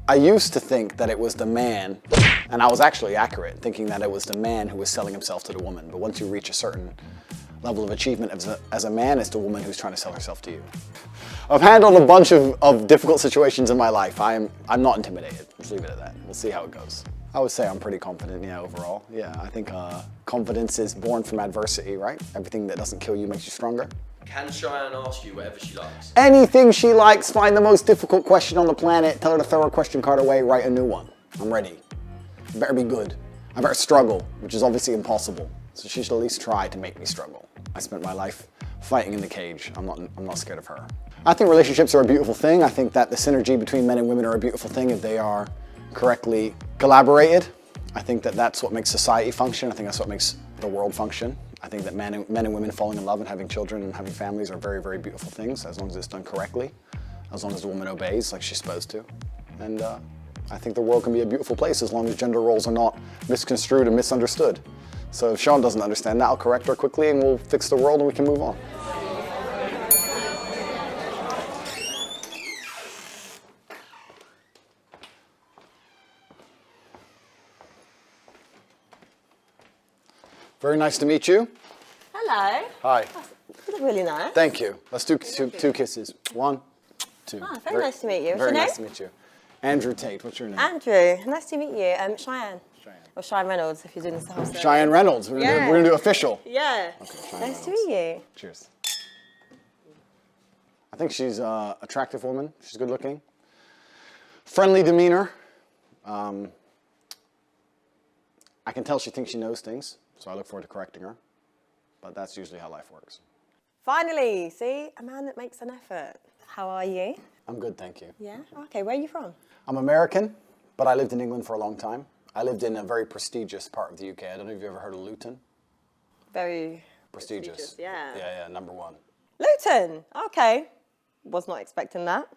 I used to think that it was the man, and I was actually accurate, thinking that it was the man who was selling himself to the woman. But once you reach a certain level of achievement as a man, it's the woman who's trying to sell herself to you. I've handled a bunch of difficult situations in my life. I'm not intimidated. Let's leave it at that. We'll see how it goes. I would say I'm pretty confident, yeah, overall. Yeah, I think confidence is born from adversity, right? Everything that doesn't kill you makes you stronger. Can CHIAN ask you whatever she likes? Anything she likes, find the most difficult question on the planet, tell her to throw her question card away, write a new one. I'm ready. I better be good. I better struggle, which is obviously impossible. So she should at least try to make me struggle. I spent my life fighting in the cage. I'm not scared of her. I think relationships are a beautiful thing. I think that the synergy between men and women are a beautiful thing if they are correctly collaborated. I think that that's what makes society function. I think that's what makes the world function. I think that men and women falling in love and having children and having families are very, very beautiful things as long as it's done correctly, as long as the woman obeys like she's supposed to. And I think the world can be a beautiful place as long as gender roles are not misconstrued and misunderstood. So if Sean doesn't understand that, I'll correct her quickly and we'll fix the world and we can move on. Very nice to meet you. Hello. Hi. You look really nice. Thank you. Let's do two kisses. 1, 2. Oh, very nice to meet you. What's Very your name? nice to meet you. Andrew Tate. What's your name? Andrew. Nice to meet you. CHIAN. Cheyenne. Or CHIAN Reynolds if you're doing this whole story. Cheyenne Reynolds. We're gonna do official. Yeah. Okay, Cheyenne Nice to Reynolds. meet you. Cheers. I think she's an attractive woman. She's good looking. Friendly demeanor. I can tell she thinks she knows things, so I look forward to correcting her. But that's usually how life works. Finally, see? A man that makes an effort. How are you? I'm good, thank you. Yeah? Okay, where are you from? I'm American, but I lived in England for a long time. I lived in a very prestigious part of the UK. I don't know if you've ever heard of Luton. Very Prestigious. Yeah. Yeah, #1. Luton. Okay. Was not expecting that.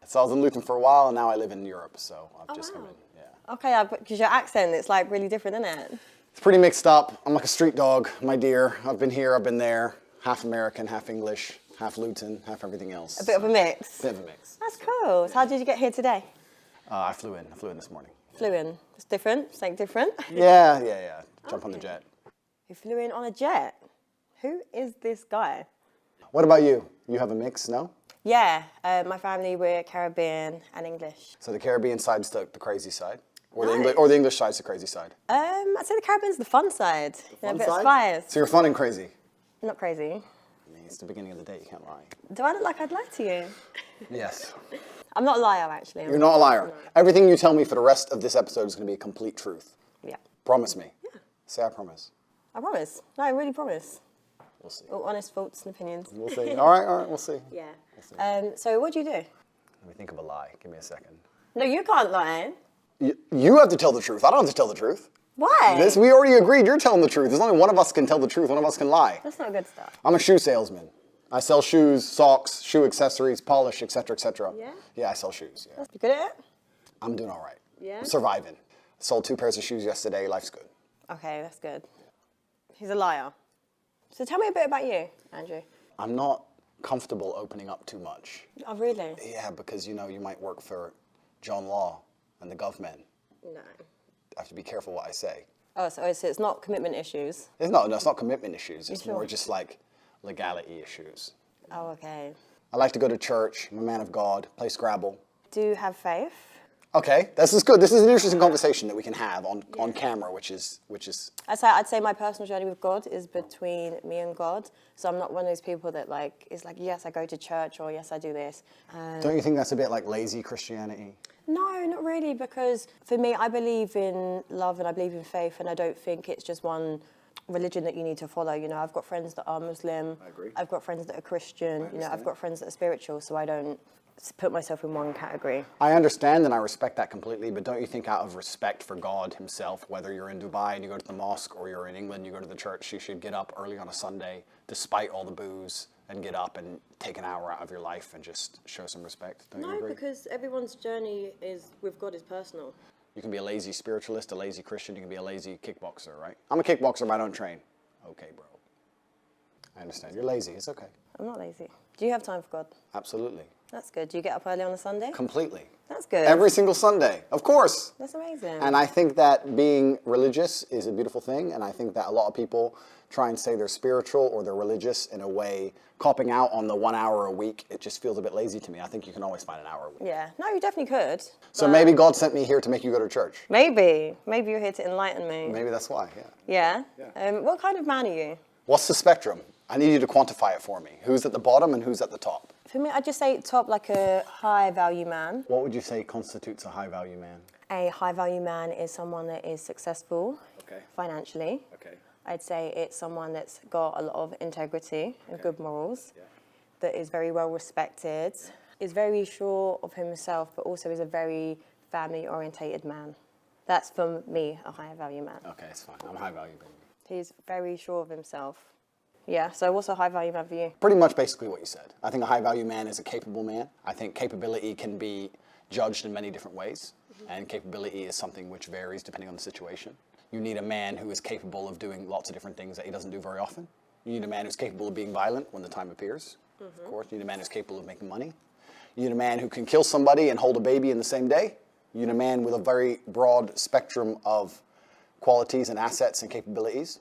So I was in Luton for a while, and now I live in Europe, so I've just come in. Yeah. Okay, because your accent, it's like really different, isn't it? It's pretty mixed up. I'm like a street dog, my dear. I've been here, I've been there. Half American, half English, half Luton, half everything else. A bit of a mix. Bit of a mix. That's cool. So how did you get here today? I flew in this morning. Flew in. It's different. Something different. Yeah. Jump on the jet. You flew in on a jet. Who is this guy? What about you? You have a mix, no? Yeah, my family, we're Caribbean and English. So the Caribbean side's the crazy side? Or Nice. the English side's the crazy side? I'd say the Caribbean's the fun side. Fun a bit side? of spice. So you're fun and crazy? Not crazy. I mean, it's the beginning of the day, you can't lie. Do I look like I'd lie to you? Yes. I'm not a liar, actually. You're not a liar. Everything you tell me for the rest of this episode is going to be a complete truth. Yeah. Promise me. Yeah. Say I promise. I promise. No, I really promise. We'll see. All honest thoughts and opinions. We'll see. All right, we'll see. Yeah. We'll see. So what do you do? Let me think of a lie. Give me a second. No, you can't lie. You have to tell the truth. I don't have to tell the truth. Why? We already agreed you're telling the truth. There's only one of us can tell the truth. One of us can lie. That's not good stuff. I'm a shoe salesman. I sell shoes, socks, shoe accessories, polish, etc., etc. Yeah? Yeah, I sell shoes. Yeah. You good at it? I'm doing all right. Yeah? I'm surviving. Sold 2 pairs of shoes yesterday. Life's good. Okay, that's good. He's a liar. So tell me a bit about you, Andrew. I'm not comfortable opening up too much. Oh, really? Yeah, because you might work for John Law and the government. No. I have to be careful what I say. Oh, so it's not commitment issues. It's not commitment issues. It's sure? more just like legality issues. Oh, okay. I like to go to church. I'm a man of God. Play Scrabble. Do you have faith? Okay, this is good. This is an interesting conversation that we can have on camera, which is. I'd say my personal journey with God is between me and God. So I'm not one of those people that is like, yes, I go to church, or yes, I do this. Don't you think that's a bit like lazy Christianity? No, not really, because for me, I believe in love and I believe in faith, and I don't think it's just one religion that you need to follow. I've got friends that are Muslim. I agree. I've got friends that are Christian. I've got friends that are spiritual, so I don't put myself in one category. I understand and I respect that completely, but don't you think out of respect for God himself, whether you're in Dubai and you go to the mosque or you're in England, you go to the church, you should get up early on a Sunday, despite all the booze, and get up and take an hour out of your life and just show some respect? Don't you agree? Because everyone's journey with God is personal. You can be a lazy spiritualist, a lazy Christian, you can be a lazy kickboxer, right? I'm a kickboxer, but I don't train. Okay, bro. I understand. You're lazy. It's okay. I'm not lazy. Do you have time for God? Absolutely. That's good. Do you get up early on a Sunday? Completely. That's good. Every single Sunday, of course. That's amazing. And I think that being religious is a beautiful thing, and I think that a lot of people try and say they're spiritual or they're religious in a way, copping out on the 1 hour a week. It just feels a bit lazy to me. I think you can always find an hour a week. Yeah. No, you definitely could. So maybe God sent me here to make you go to church. Maybe. Maybe you're here to enlighten me. Maybe that's why, yeah. Yeah? What kind of man are you? What's the spectrum? I need you to quantify it for me. Who's at the bottom and who's at the top? For me, I'd just say top, like a high value man. What would you say constitutes a high value man? A high value man is someone that is successful financially. Okay. I'd say it's someone that's got a lot of integrity and good morals, that is very well respected, is very sure of himself, but also is a very family orientated man. That's, for me, a high value man. Okay, it's fine. I'm a high value baby. He's very sure of himself. Yeah, so what's a high value man for you? Pretty much basically what you said. I think a high value man is a capable man. I think capability can be judged in many different ways, and capability is something which varies depending on the situation. You need a man who is capable of doing lots of different things that he doesn't do very often. You need a man who's capable of being violent when the time appears, of course. You need a man who's capable of making money. You need a man who can kill somebody and hold a baby in the same day. You need a man with a very broad spectrum of qualities and assets and capabilities.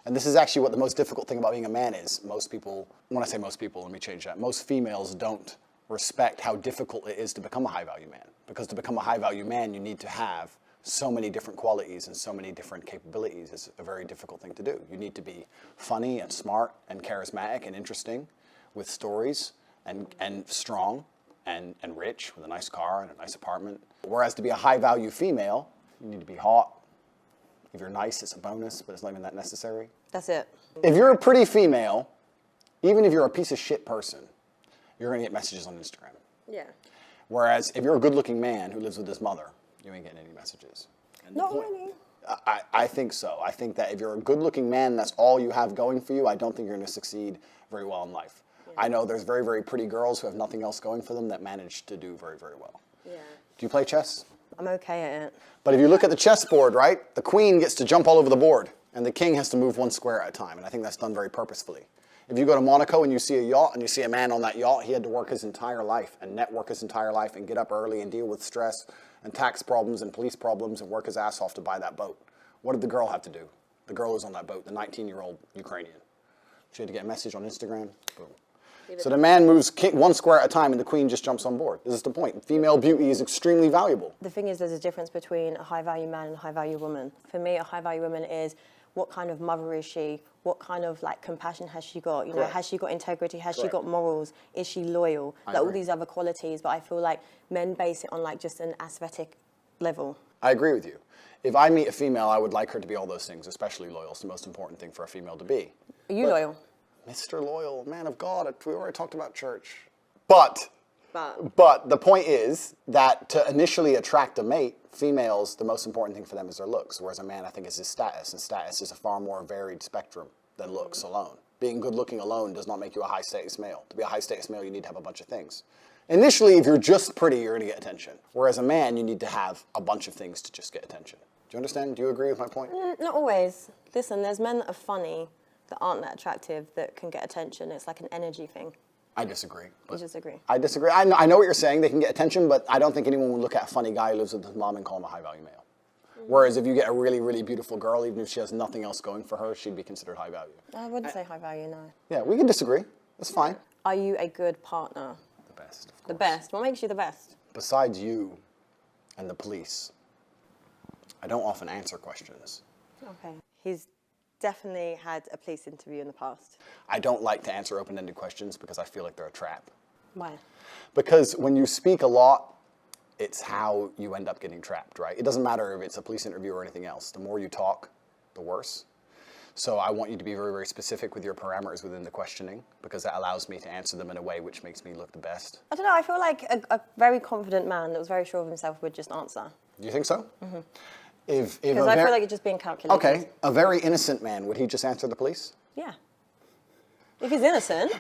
And this is actually what the most difficult thing about being a man is. Most people, when I say most people, let me change that. Most females don't respect how difficult it is to become a high-value man. Because to become a high-value man, you need to have so many different qualities and so many different capabilities. It's a very difficult thing to do. You need to be funny and smart and charismatic and interesting with stories and strong and rich with a nice car and a nice apartment. Whereas to be a high-value female, you need to be hot. If you're nice, it's a bonus, but it's not even that necessary. That's it. If you're a pretty female, even if you're a piece of shit person, you're going to get messages on Instagram. Yeah. Whereas if you're a good-looking man who lives with his mother, you ain't getting any messages. And Not really. I think so. I think that if you're a good-looking man, that's all you have going for you, I don't think you're going to succeed very well in life. Yeah. I know there's very, very pretty girls who have nothing else going for them that manage to do very, very well. Yeah. Do you play chess? I'm okay at it. But if you look at the chessboard, right, the queen gets to jump all over the board, and the king has to move one square at a time, and I think that's done very purposefully. If you go to Monaco and you see a yacht, and you see a man on that yacht, he had to work his entire life, and network his entire life, and get up early, and deal with stress, and tax problems, and police problems, and work his ass off to buy that boat. What did the girl have to do? The girl who's on that boat, the 19-year-old Ukrainian. She had to get a message on Instagram, boom. So the man moves one square at a time and the queen just jumps on board. This is the point. Female beauty is extremely valuable. The thing is, there's a difference between a high-value man and a high-value woman. For me, a high-value woman is what kind of mother is she? What kind of compassion has she got? You know, has she got integrity? Has she got morals? Is she loyal? All these other qualities. But I feel like men base it on just an aesthetic level. I agree with you. If I meet a female, I would like her to be all those things, especially loyal. It's the most important thing for a female to be. Are you loyal? Mr. Loyal, man of God, we already talked about church. But the point is that to initially attract a mate, females, the most important thing for them is their looks, whereas a man, I think, is his status, and status is a far more varied spectrum than looks alone. Being good looking alone does not make you a high status male. To be a high status male, you need to have a bunch of things. Initially, if you're just pretty, you're going to get attention. Whereas a man, you need to have a bunch of things to just get attention. Do you understand? Do you agree with my point? Not always. Listen, there's men that are funny, that aren't that attractive, that can get attention. It's like an energy thing. I disagree. You disagree? I disagree. I know what you're saying. They can get attention, but I don't think anyone would look at a funny guy who lives with his mom and call him a high-value male. Whereas if you get a really, really beautiful girl, even if she has nothing else going for her, she'd be considered high value. I wouldn't say high value, no. Yeah, we can disagree. That's fine. Are you a good partner? The best, of course. The best. What makes you the best? Besides you and the police, I don't often answer questions. Okay. He's definitely had a police interview in the past. I don't like to answer open-ended questions because I feel like they're a trap. Why? Because when you speak a lot, it's how you end up getting trapped, right? It doesn't matter if it's a police interview or anything else. The more you talk, the worse. So I want you to be very, very specific with your parameters within the questioning because that allows me to answer them in a way which makes me look the best. I don't know, I feel like a very confident man that was very sure of himself would just answer. Do you think so? Mm-hmm. Because I feel like you're just being calculated. Okay, a very innocent man, would he just answer the police? Yeah. If he's innocent.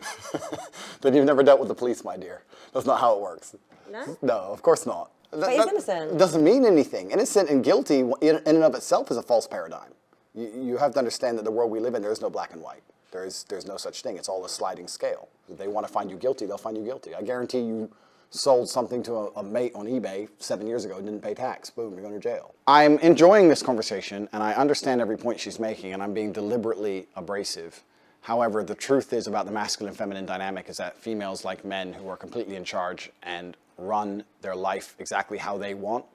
Then you've never dealt with the police, my dear. That's not how it works. No? No, of course not. But he's innocent. Doesn't mean anything. Innocent and guilty in and of itself is a false paradigm. You have to understand that the world we live in, there is no black and white. There's no such thing. It's all a sliding scale. If they want to find you guilty, they'll find you guilty. I guarantee you sold something to a mate on eBay 7 years ago, didn't pay tax. Boom, you're going to jail. I'm enjoying this conversation, and I understand every point she's making, and I'm being deliberately abrasive. However, the truth is about the masculine and feminine dynamic is that females like men who are completely in charge and run their life exactly how they want,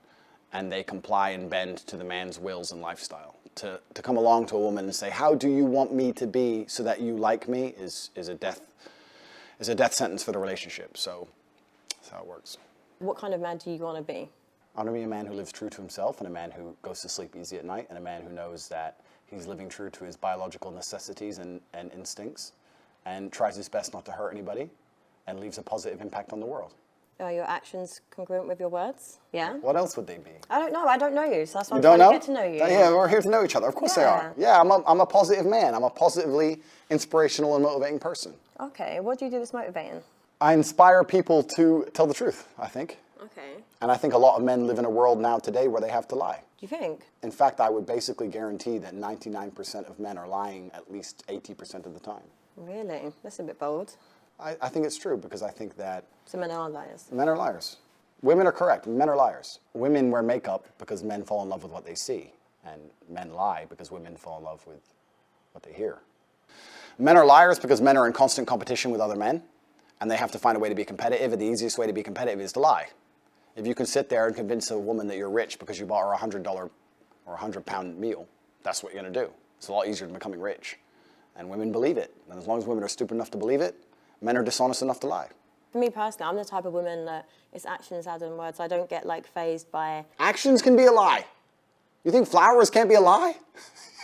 and they comply and bend to the man's wills and lifestyle. To come along to a woman and say, how do you want me to be so that you like me is a death sentence for the relationship. So that's how it works. What kind of man do you want to be? I want to be a man who lives true to himself, and a man who goes to sleep easy at night, and a man who knows that he's living true to his biological necessities and instincts, and tries his best not to hurt anybody, and leaves a positive impact on the world. Are your actions congruent with your words? Yeah? What else would they be? I don't know. I don't know you, so that's why I'm don't trying know? to get to know you. Yeah, we're here to know each other. Of course they are. Yeah, I'm a positive man. I'm a positively inspirational and motivating person. Okay, what do you do that's motivating? I inspire people to tell the truth, I think. Okay. And I think a lot of men live in a world now today where they have to lie. Do you think? In fact, I would basically guarantee that 99% of men are lying at least 80% of the time. Really? That's a bit bold. I think it's true because I think that... So men are liars? Men are liars. Women are correct. Men are liars. Women wear makeup because men fall in love with what they see. And men lie because women fall in love with what they hear. Men are liars because men are in constant competition with other men. And they have to find a way to be competitive. And the easiest way to be competitive is to lie. If you can sit there and convince a woman that you're rich because you bought her a $100 or £100 meal, that's what you're going to do. It's a lot easier than becoming rich. And women believe it. And as long as women are stupid enough to believe it, men are dishonest enough to lie. For me personally, I'm the type of woman that it's actions rather than words. I don't get like fazed by... Actions can be a lie. You think flowers can't be a lie?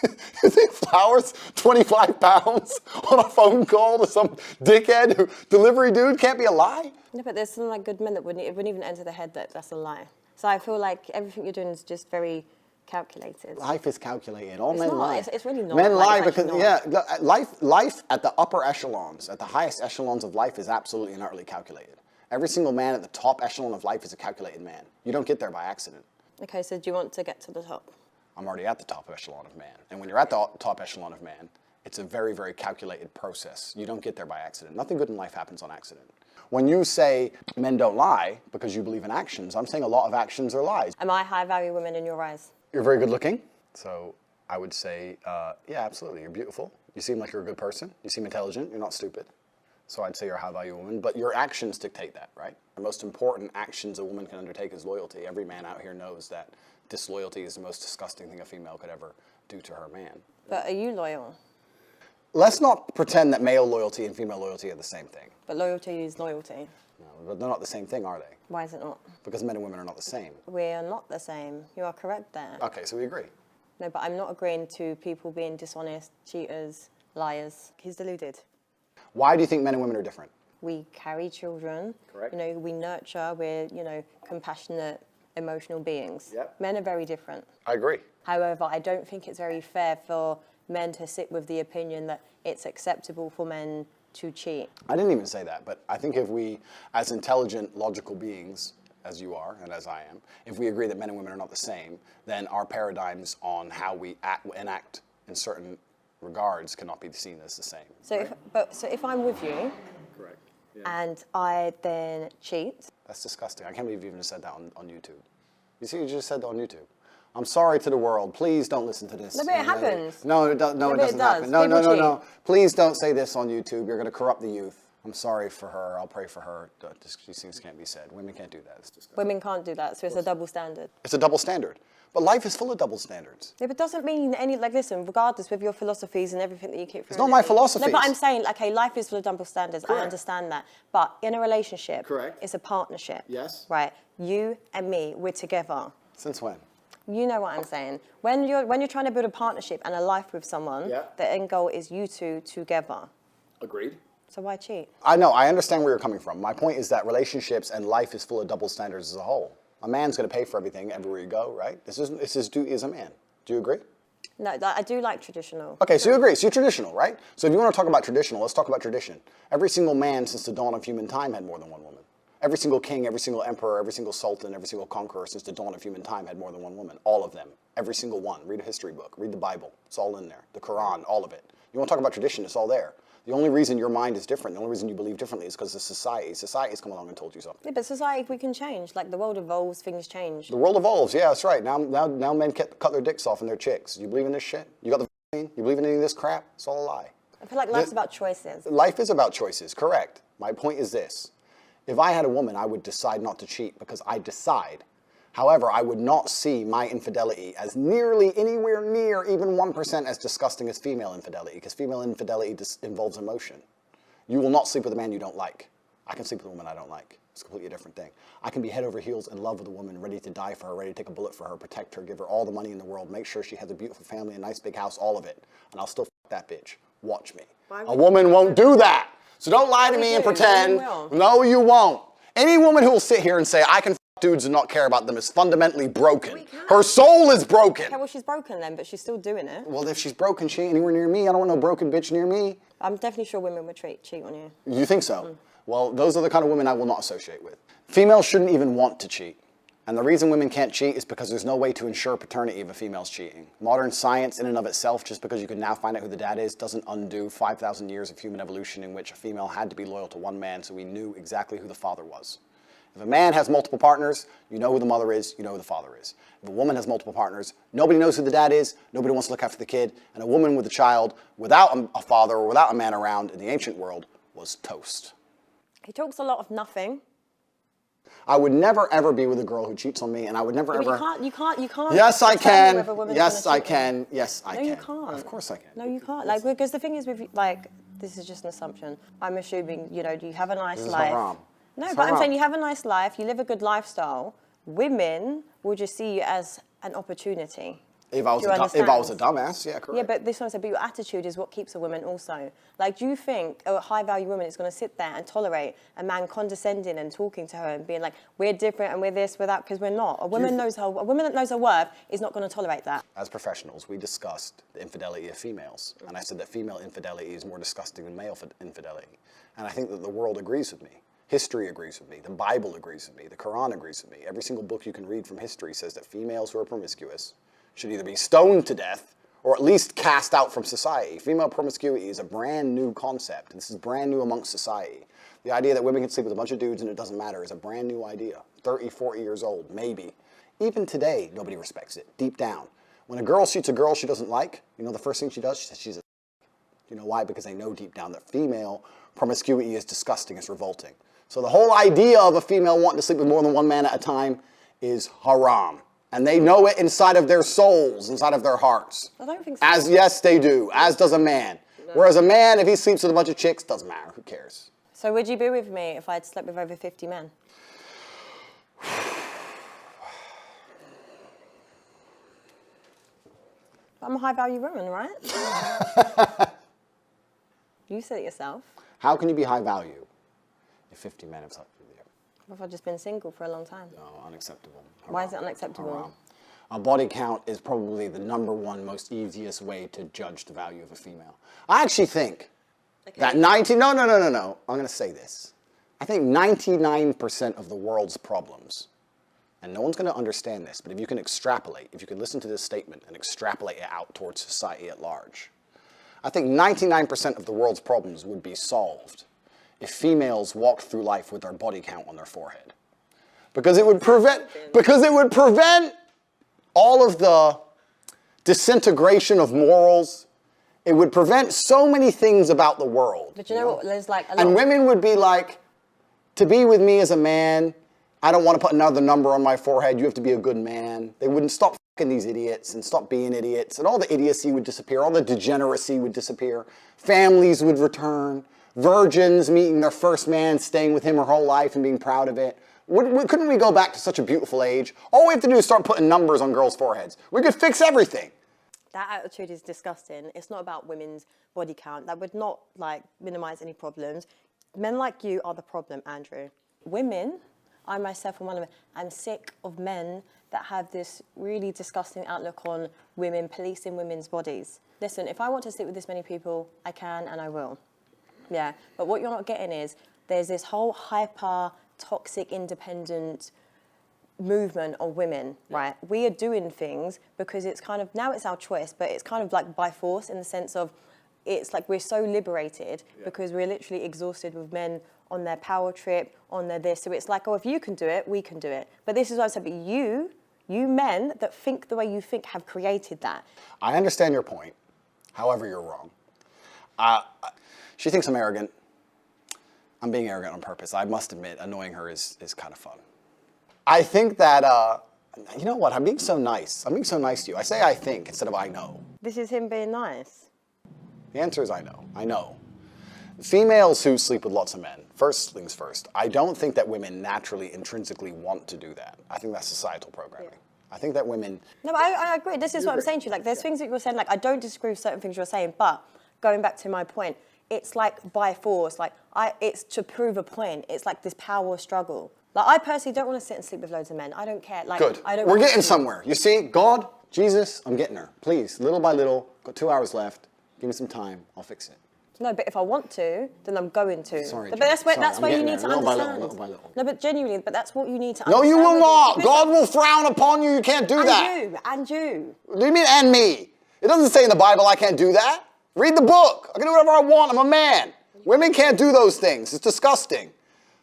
You think flowers, 25 pounds on a phone call to some dickhead delivery dude can't be a lie? No, but there's some like good men that it wouldn't even enter their head that that's a lie. So I feel like everything you're doing is just very calculated. Life is calculated. All men not. lie. It's really not. Men lie Like, it's because, actually yeah, life at the upper echelons, at the highest echelons of life is absolutely and utterly calculated. Every single man at the top echelon of life is a calculated man. You don't get there by accident. Okay, so do you want to get to the top? I'm already at the top echelon of man. And when you're at the top echelon of man, it's a very, very calculated process. You don't get there by accident. Nothing good in life happens on accident. When you say men don't lie because you believe in actions, I'm saying a lot of actions are lies. Am I a high-value woman in your eyes? You're very good looking. So I would say, yeah, absolutely. You're beautiful. You seem like you're a good person. You seem intelligent. You're not stupid. So I'd say you're a high-value woman. But your actions dictate that, right? The most important actions a woman can undertake is loyalty. Every man out here knows that disloyalty is the most disgusting thing a female could ever do to her man. But are you loyal? Let's not pretend that male loyalty and female loyalty are the same thing. But loyalty is loyalty. No, but they're not the same thing, are they? Why is it not? Because men and women are not the same. We are not the same. You are correct there. Okay, so we agree. No, but I'm not agreeing to people being dishonest, cheaters, liars. He's deluded. Why do you think men and women are different? We carry children. Correct. You know, we nurture. We're, you know, compassionate, emotional beings. Yep. Men are very different. I agree. However, I don't think it's very fair for men to sit with the opinion that it's acceptable for men to cheat. I didn't even say that, but I think if we, as intelligent, logical beings, as you are and as I am, if we agree that men and women are not the same, then our paradigms on how we enact in certain regards cannot be seen as the same. So, if I'm with you, Correct. and I then cheat. That's disgusting. I can't believe you even said that on YouTube. You see, you just said that on YouTube. I'm sorry to the world. Please don't listen to this. No, but it happens. No, it doesn't happen. No, People no. Please don't say this on YouTube. You're going to corrupt the youth. I'm sorry for her. I'll pray for her. These things can't be said. Women can't do that. It's disgusting. Women can't do that, so it's a double standard. It's a double standard. But life is full of double standards. Yeah, but it doesn't mean any, like, listen, regardless with your philosophies and everything that you keep... It's not my philosophies. No, but I'm saying, okay, life is full of double standards. Correct. I understand that. But in a relationship... Correct. It's a partnership. Yes. Right? You and me, we're together. Since when? You know what I'm saying. When you're trying to build a partnership and a life with someone, Yeah. the end goal is you two together. Agreed. So why cheat? I know. I understand where you're coming from. My point is that relationships and life is full of double standards as a whole. A man's going to pay for everything everywhere you go, right? This is his duty as a man. Do you agree? No, I do like traditional. Okay, so you agree. So you're traditional, right? So if you want to talk about traditional, let's talk about tradition. Every single man since the dawn of human time had more than one woman. Every single king, every single emperor, every single sultan, every single conqueror since the dawn of human time had more than one woman. All of them. Every single one. Read a history book. Read the Bible. It's all in there. The Quran, all of it. You want to talk about tradition, it's all there. The only reason your mind is different, the only reason you believe differently is because of society. Society's come along and told you something. Yeah, but society, we can change. Like, the world evolves, things change. The world evolves, yeah, that's right. Now men cut their dicks off and their chicks. You believe in this shit? You got the vaccine? You believe in any of this crap? It's all a lie. I feel like life's about choices. Life is about choices, correct. My point is this. If I had a woman, I would decide not to cheat because I decide. However, I would not see my infidelity as nearly anywhere near even 1% as disgusting as female infidelity, because female infidelity involves emotion. You will not sleep with a man you don't like. I can sleep with a woman I don't like. It's a completely different thing. I can be head over heels in love with a woman, ready to die for her, ready to take a bullet for her, protect her, give her all the money in the world, make sure she has a beautiful family, a nice big house, all of it. And I'll still fuck that bitch. Watch me. A woman won't do that. So don't lie to me and pretend. No, you won't. Any woman who will sit here and say, I can fuck dudes and not care about them is fundamentally broken. Her soul is broken. Okay, well, she's broken then, but she's still doing it. Well, if she's broken, she ain't anywhere near me. I don't want no broken bitch near me. I'm definitely sure women would cheat on you. You think so? Well, those are the kind of women I will not associate with. Females shouldn't even want to cheat. And the reason women can't cheat is because there's no way to ensure paternity if a female's cheating. Modern science in and of itself, just because you can now find out who the dad is, doesn't undo 5,000 years of human evolution in which a female had to be loyal to one man so we knew exactly who the father was. If a man has multiple partners, you know who the mother is, you know who the father is. If a woman has multiple partners, nobody knows who the dad is, nobody wants to look after the kid, and a woman with a child without a father or without a man around in the ancient world was toast. He talks a lot of nothing. I would never ever be with a girl who cheats on me, and I would never ever. You can't. Yes, I can. Yes, I can. Yes, I can. No, you can't. Of course I can. No, you can't. Like, because the thing is, with like, this is just an assumption. I'm assuming, you have a nice life. Haram. No, but I'm saying you have a nice life, you live a good lifestyle. Women will just see you as an opportunity. If I was a dumbass, yeah, correct. Yeah, but this one said, but your attitude is what keeps a woman also. Like, do you think a high-value woman is going to sit there and tolerate a man condescending and talking to her and being like, we're different and we're this, we're that, because we're not. A woman that knows her worth is not going to tolerate that. As professionals, we discussed the infidelity of females, and I said that female infidelity is more disgusting than male infidelity. And I think that the world agrees with me. History agrees with me. The Bible agrees with me. The Quran agrees with me. Every single book you can read from history says that females who are promiscuous should either be stoned to death or at least cast out from society. Female promiscuity is a brand new concept. This is brand new amongst society. The idea that women can sleep with a bunch of dudes and it doesn't matter is a brand new idea. 30, 40 years old, maybe. Even today, nobody respects it, deep down. When a girl shoots a girl she doesn't like, the first thing she does? She says she's a You know why? Because they know deep down that female promiscuity is disgusting, it's revolting. So the whole idea of a female wanting to sleep with more than one man at a time is haram. And they know it inside of their souls, inside of their hearts. I don't think so. Yes, they do. As does a man. No. Whereas a man, if he sleeps with a bunch of chicks, doesn't matter. Who cares? So would you be with me if I'd slept with over 50 men? I'm a high-value woman, right? You said it yourself. How can you be high value if 50 men have slept with you? What if I've just been single for a long time? No, unacceptable. Haram. Why is it unacceptable? Haram. A body count is probably the #1 most easiest way to judge the value of a female. I actually think that No, I'm going to say this. I think 99% of the world's problems, and no one's going to understand this, but if you can extrapolate, if you can listen to this statement and extrapolate it out towards society at large, I think 99% of the world's problems would be solved if females walked through life with their body count on their forehead. Because it would prevent all of the disintegration of morals. It would prevent so many things about the world. But you know what? There's like a lot. And women would be like, to be with me as a man, I don't want to put another number on my forehead. You have to be a good man. They wouldn't stop fucking these idiots and stop being idiots. And all the idiocy would disappear. All the degeneracy would disappear. Families would return. Virgins meeting their first man, staying with him her whole life and being proud of it. Couldn't we go back to such a beautiful age? All we have to do is start putting numbers on girls' foreheads. We could fix everything. That attitude is disgusting. It's not about women's body count. That would not minimize any problems. Men like you are the problem, Andrew. Women, I myself am one of them. I'm sick of men that have this really disgusting outlook on women, policing women's bodies. Listen, if I want to sleep with this many people, I can and I will. Yeah, but what you're not getting is there's this whole hyper, toxic, independent movement of women, right? We are doing things because it's kind of, now it's our choice, but it's kind of like by force in the sense of it's like we're so liberated because we're literally exhausted with men on their power trip, on their this. So it's like, oh, if you can do it, we can do it. But this is what I said, but you men that think the way you think have created that. I understand your point. However, you're wrong. She thinks I'm arrogant. I'm being arrogant on purpose. I must admit, annoying her is kind of fun. I think that, you know what, I'm being so nice. I'm being so nice to you. I say I think instead of I know. This is him being nice. The answer is I know. I know. Females who sleep with lots of men, first things first, I don't think that women naturally, intrinsically want to do that. I think that's societal programming. I think that women... No, but I agree. This is what I'm saying to you. Like, there's things that you're saying, like, I don't disagree with certain things you're saying, but going back to my point, it's like by force. Like, it's to prove a point. It's like this power struggle. Like, I personally don't want to sit and sleep with loads of men. I don't care. Like, Good. I don't We're want getting to. somewhere. You see, God, Jesus, I'm getting her. Please, little by little, got 2 hours left. Give me some time. I'll fix it. No, but if I want to, then I'm going to. Sorry, but Jen. that's Sorry, where I'm you getting need to there. Little by understand. little, little by little. No, but genuinely, but that's what you need to No, understand. you will with not. this. God will frown upon you. You can't do that. And you. What do you mean, and me? It doesn't say in the Bible I can't do that. Read the book. I can do whatever I want. I'm a man. Women can't do those things. It's disgusting.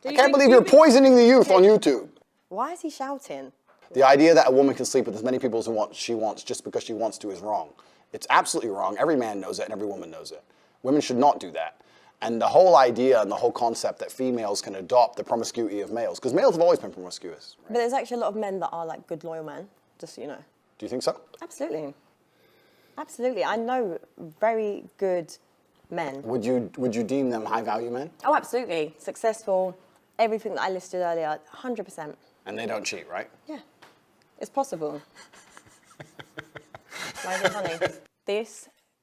I can't believe you're poisoning the youth on YouTube. Why is he shouting? The idea that a woman can sleep with as many people as she wants just because she wants to is wrong. It's absolutely wrong. Every man knows it and every woman knows it. Women should not do that. And the whole idea and the whole concept that females can adopt the promiscuity of males, because males have always been promiscuous. Right? But there's actually a lot of men that are like good, loyal men, just so you know. Do you think so? Absolutely. Absolutely. I know very good men. Would you deem them high-value men? Oh, absolutely. Successful, everything that I listed earlier, 100%. And they don't cheat, right? Yeah. It's possible. Why is it funny?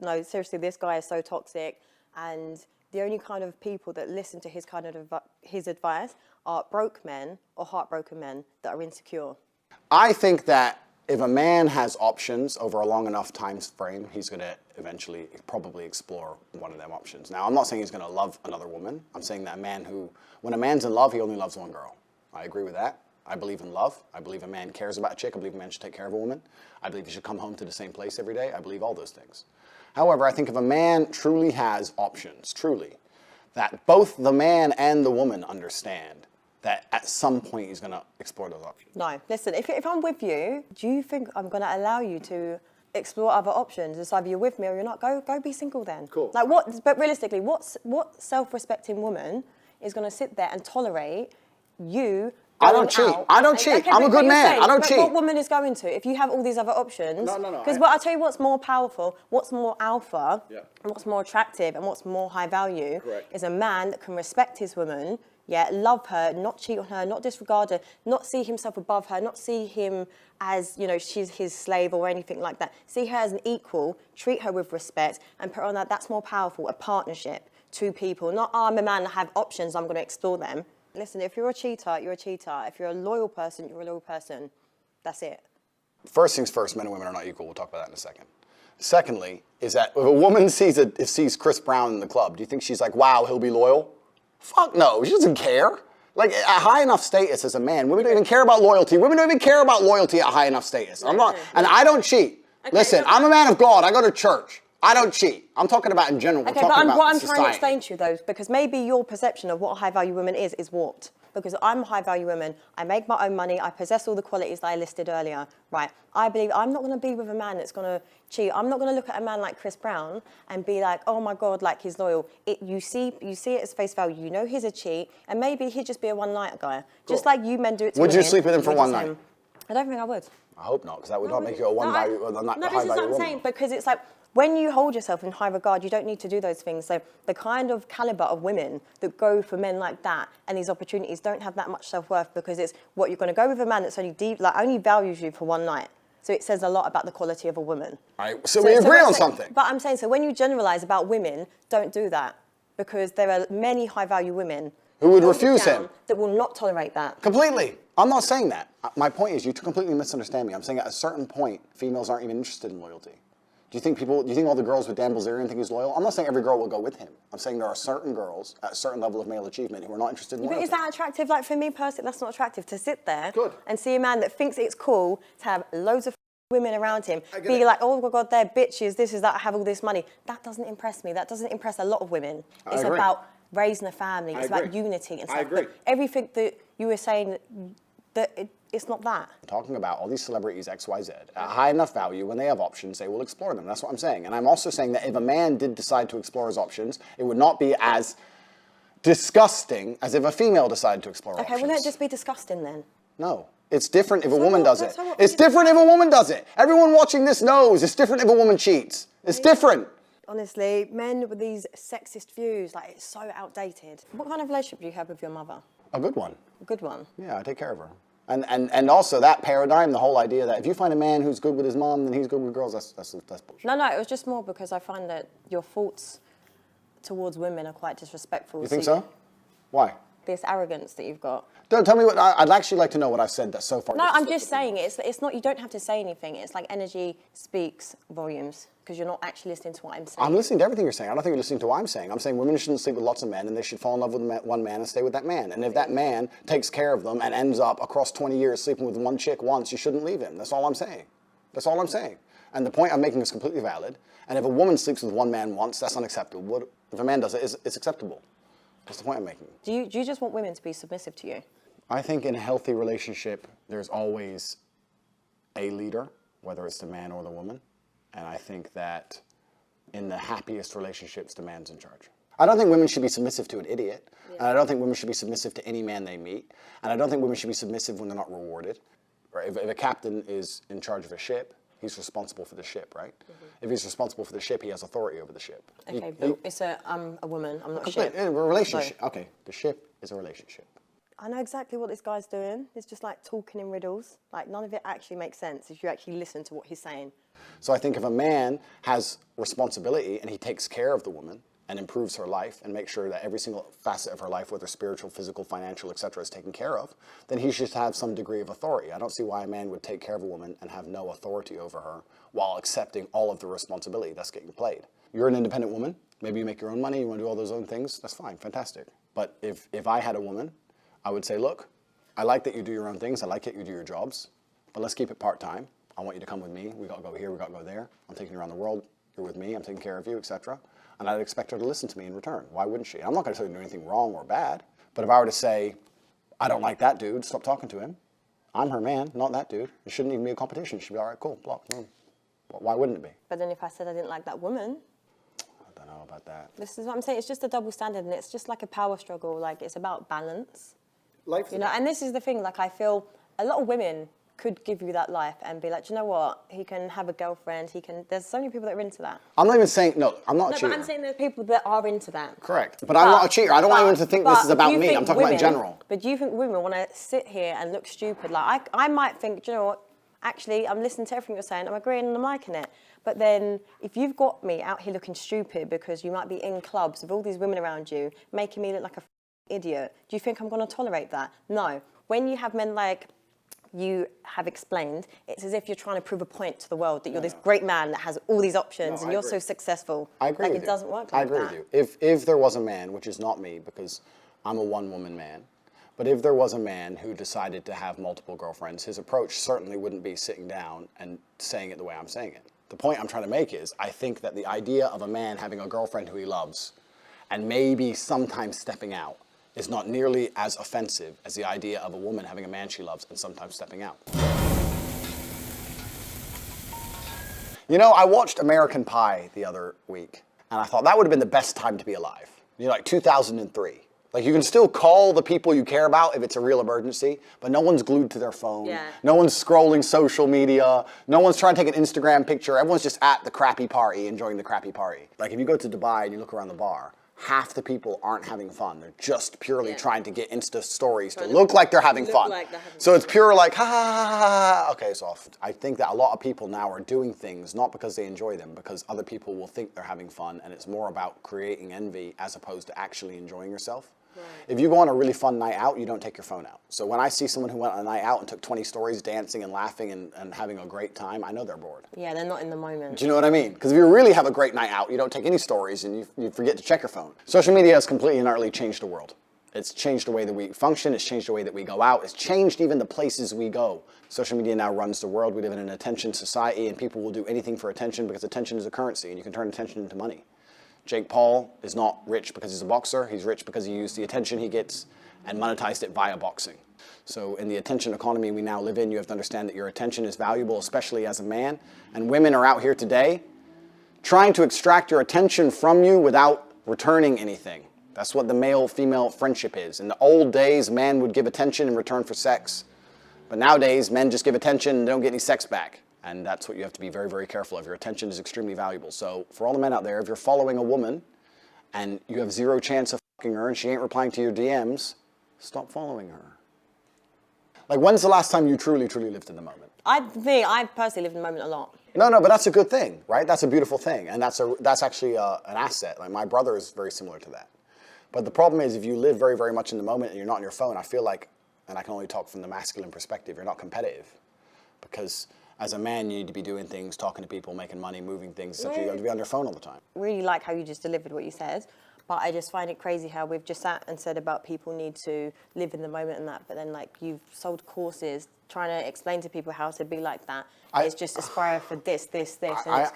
No, seriously, this guy is so toxic, and the only kind of people that listen to his kind of his advice are broke men or heartbroken men that are insecure. I think that if a man has options over a long enough time frame, he's going to eventually probably explore one of them options. Now, I'm not saying he's going to love another woman. I'm saying that when a man's in love, he only loves one girl. I agree with that. I believe in love. I believe a man cares about a chick. I believe a man should take care of a woman. I believe he should come home to the same place every day. I believe all those things. However, I think if a man truly has options, truly, that both the man and the woman understand that at some point he's going to explore those options. No, listen, if I'm with you, do you think I'm going to allow you to explore other options? It's either you're with me or you're not. Go be single then. Cool. Like but realistically, what self-respecting woman is going to sit there and tolerate you? I don't cheat. I don't cheat. Okay, I'm a but good you're man. saying, I don't but cheat. What woman is going to if you have all these other options? No. Because I'll tell you what's more powerful, what's more alpha, Yeah. and what's more attractive, and what's more high value Correct. is a man that can respect his woman, love her, not cheat on her, not disregard her, not see himself above her, not see him as, she's his slave or anything like that. See her as an equal, treat her with respect, and put her on that. That's more powerful, a partnership, two people. Not, I'm a man, I have options, I'm going to explore them. Listen, if you're a cheater, you're a cheater. If you're a loyal person, you're a loyal person. That's it. First things first, men and women are not equal. We'll talk about that in a second. Secondly, is that if a woman sees Chris Brown in the club, do you think she's like, wow, he'll be loyal? Fuck no, she doesn't care. Like, at high enough status as a man, women don't even care about loyalty. Women don't even care about loyalty at high enough status. And I don't cheat. Okay, Listen, I'm a man of God. I go to church. I don't cheat. I'm talking about in general. Okay, We're talking about what I'm society. trying to explain to you, though, because maybe your perception of what a high-value woman is warped. Because I'm a high-value woman, I make my own money, I possess all the qualities that I listed earlier, right? I believe I'm not going to be with a man that's going to cheat. I'm not going to look at a man like Chris Brown and be like, oh my God, like he's loyal. You see it as face value. You know he's a cheat, and maybe he'd just be a one-night guy, just like you men do it to Would you women. sleep with him for one night? I don't think I would. I hope not, because that would not make you a high-value No, this is what I'm woman. saying, because it's like, when you hold yourself in high regard, you don't need to do those things. So the kind of caliber of women that go for men like that and these opportunities don't have that much self-worth, because it's what you're going to go with a man that's only values you for one night. So it says a lot about the quality of a woman. All right, so we agree on something. But I'm saying, so when you generalize about women, don't do that, because there are many high-value women who would refuse him, that will not tolerate that. Completely. I'm not saying that. My point is, you completely misunderstand me. I'm saying at a certain point, females aren't even interested in loyalty. Do you think all the girls with Dan Bilzerian think he's loyal? I'm not saying every girl will go with him. I'm saying there are certain girls at a certain level of male achievement who are not interested in loyalty. But is that attractive? Like, for me personally, that's not attractive, to sit there Good. and see a man that thinks it's cool to have loads of women around him, be like, oh my God, they're bitches, this is that, I have all this money. That doesn't impress me. That doesn't impress a lot of women. It's about raising a family. It's about unity and stuff. I agree. But everything that you were saying, it's not that. I'm talking about all these celebrities XYZ at a high enough value. When they have options, they will explore them. That's what I'm saying. And I'm also saying that if a man did decide to explore his options, it would not be as disgusting as if a female decided to explore options. Okay, wouldn't it just be disgusting then? No. It's different if a woman does it. what It's different if a woman does it. Everyone watching this knows it's different if a woman cheats. It's different. Honestly, men with these sexist views, like, it's so outdated. What kind of relationship do you have with your mother? A good one. A good one? Yeah, I take care of her. And also that paradigm, the whole idea that if you find a man who's good with his mom, then he's good with girls, that's bullshit. No, it was just more because I find that your thoughts towards women are quite disrespectful. You think so? Why? This arrogance that you've got. Don't tell me what, I'd actually like to know what I've said that's so far. No, I'm just saying it's not, you don't have to say anything. It's like energy speaks volumes because you're not actually listening to what I'm saying. I'm listening to everything you're saying. I don't think you're listening to what I'm saying. I'm saying women shouldn't sleep with lots of men and they should fall in love with one man and stay with that man. And if that man takes care of them and ends up across 20 years sleeping with one chick once, you shouldn't leave him. That's all I'm saying. That's all I'm saying. And the point I'm making is completely valid. And if a woman sleeps with one man once, that's unacceptable. If a man does it, it's acceptable. That's the point I'm making. Do you just want women to be submissive to you? I think in a healthy relationship, there's always a leader, whether it's the man or the woman. And I think that in the happiest relationships, the man's in charge. I don't think women should be submissive to an idiot. Yeah. And I don't think women should be submissive to any man they meet. And I don't think women should be submissive when they're not rewarded. Right? If a captain is in charge of a ship, he's responsible for the ship, right? Mm-hmm. If he's responsible for the ship, he has authority over the ship. Okay, but it's I'm a woman, I'm not a ship. A relationship. So. Okay, the ship is a relationship. I know exactly what this guy's doing. It's just like talking in riddles. Like, none of it actually makes sense if you actually listen to what he's saying. So I think if a man has responsibility and he takes care of the woman and improves her life and makes sure that every single facet of her life, whether spiritual, physical, financial, etc., is taken care of, then he should have some degree of authority. I don't see why a man would take care of a woman and have no authority over her while accepting all of the responsibility that's getting played. You're an independent woman. Maybe you make your own money. You want to do all those own things. That's fine. Fantastic. But if I had a woman, I would say, look, I like that you do your own things. I like that you do your jobs. But let's keep it part-time. I want you to come with me. We got to go here. We got to go there. I'm taking you around the world. You're with me. I'm taking care of you, etc. And I'd expect her to listen to me in return. Why wouldn't she? I'm not going to tell you to do anything wrong or bad. But if I were to say, I don't like that dude, stop talking to him. I'm her man, not that dude. It shouldn't even be a competition. It should be, all right, cool, block. Why wouldn't it be? But then if I said I didn't like that woman? I don't know about that. This is what I'm saying. It's just a double standard, and it's just like a power struggle. Like, it's about balance. Life, you know, and this is the thing. Like, I feel a lot of women could give you that life and be like, do you know what? He can have a girlfriend. He can. There's so many people that are into that. I'm not even saying no. I'm not a cheater. But I'm saying there's people that are into that. Correct. But I'm not a cheater. I don't want anyone to think this is about me. I'm talking about in general. But do you think women want to sit here and look stupid? Like, I might think, do you know what? Actually, I'm listening to everything you're saying. I'm agreeing and I'm liking it. But then, if you've got me out here looking stupid because you might be in clubs with all these women around you, making me look like a idiot, do you think I'm going to tolerate that? No. When you have men like you have explained, it's as if you're trying to prove a point to the world that you're this great man that has all these options and you're so successful. I agree with you. It doesn't work like that. I agree with you. If there was a man, which is not me because I'm a one-woman man, but if there was a man who decided to have multiple girlfriends, his approach certainly wouldn't be sitting down and saying it the way I'm saying it. The point I'm trying to make is I think that the idea of a man having a girlfriend who he loves and maybe sometimes stepping out is not nearly as offensive as the idea of a woman having a man she loves and sometimes stepping out. You know, I watched American Pie the other week, and I thought that would have been the best time to be alive. You know, like 2003. Like, you can still call the people you care about if it's a real emergency, but no one's glued to their phone. Yeah. No one's scrolling social media. No one's trying to take an Instagram picture. Everyone's just at the crappy party, enjoying the crappy party. Like, if you go to Dubai and you look around the bar, half the people aren't having fun. They're just purely trying to get Insta stories to look like they're having fun. So it's pure like, ha, ha, ha, ha. Okay, so I think that a lot of people now are doing things not because they enjoy them, because other people will think they're having fun, and it's more about creating envy as opposed to actually enjoying yourself. Right. If you go on a really fun night out, you don't take your phone out. So when I see someone who went on a night out and took 20 stories dancing and laughing and having a great time, I know they're bored. Yeah, they're not in the moment. Do you know what I mean? Because if you really have a great night out, you don't take any stories and you forget to check your phone. Social media has completely and utterly changed the world. It's changed the way that we function. It's changed the way that we go out. It's changed even the places we go. Social media now runs the world. We live in an attention society, and people will do anything for attention because attention is a currency, and you can turn attention into money. Jake Paul is not rich because he's a boxer. He's rich because he used the attention he gets and monetized it via boxing. So in the attention economy we now live in, you have to understand that your attention is valuable, especially as a man. And women are out here today trying to extract your attention from you without returning anything. That's what the male-female friendship is. In the old days, man would give attention in return for sex. But nowadays, men just give attention and don't get any sex back. And that's what you have to be very, very careful of. Your attention is extremely valuable. So for all the men out there, if you're following a woman and you have zero chance of fucking her and she ain't replying to your DMs, stop following her. Like, when's the last time you truly, truly lived in the moment? I personally live in the moment a lot. No, but that's a good thing, right? That's a beautiful thing. And that's actually an asset. Like, my brother is very similar to that. But the problem is, if you live very, very much in the moment and you're not on your phone, I feel like, and I can only talk from the masculine perspective, you're not competitive. Because as a man, you need to be doing things, talking to people, making money, moving things, so you have to be on your phone all the time. Really like how you just delivered what you said, but I just find it crazy how we've just sat and said about people need to live in the moment and that, but then like you've sold courses trying to explain to people how to be like that. It's just aspire for this.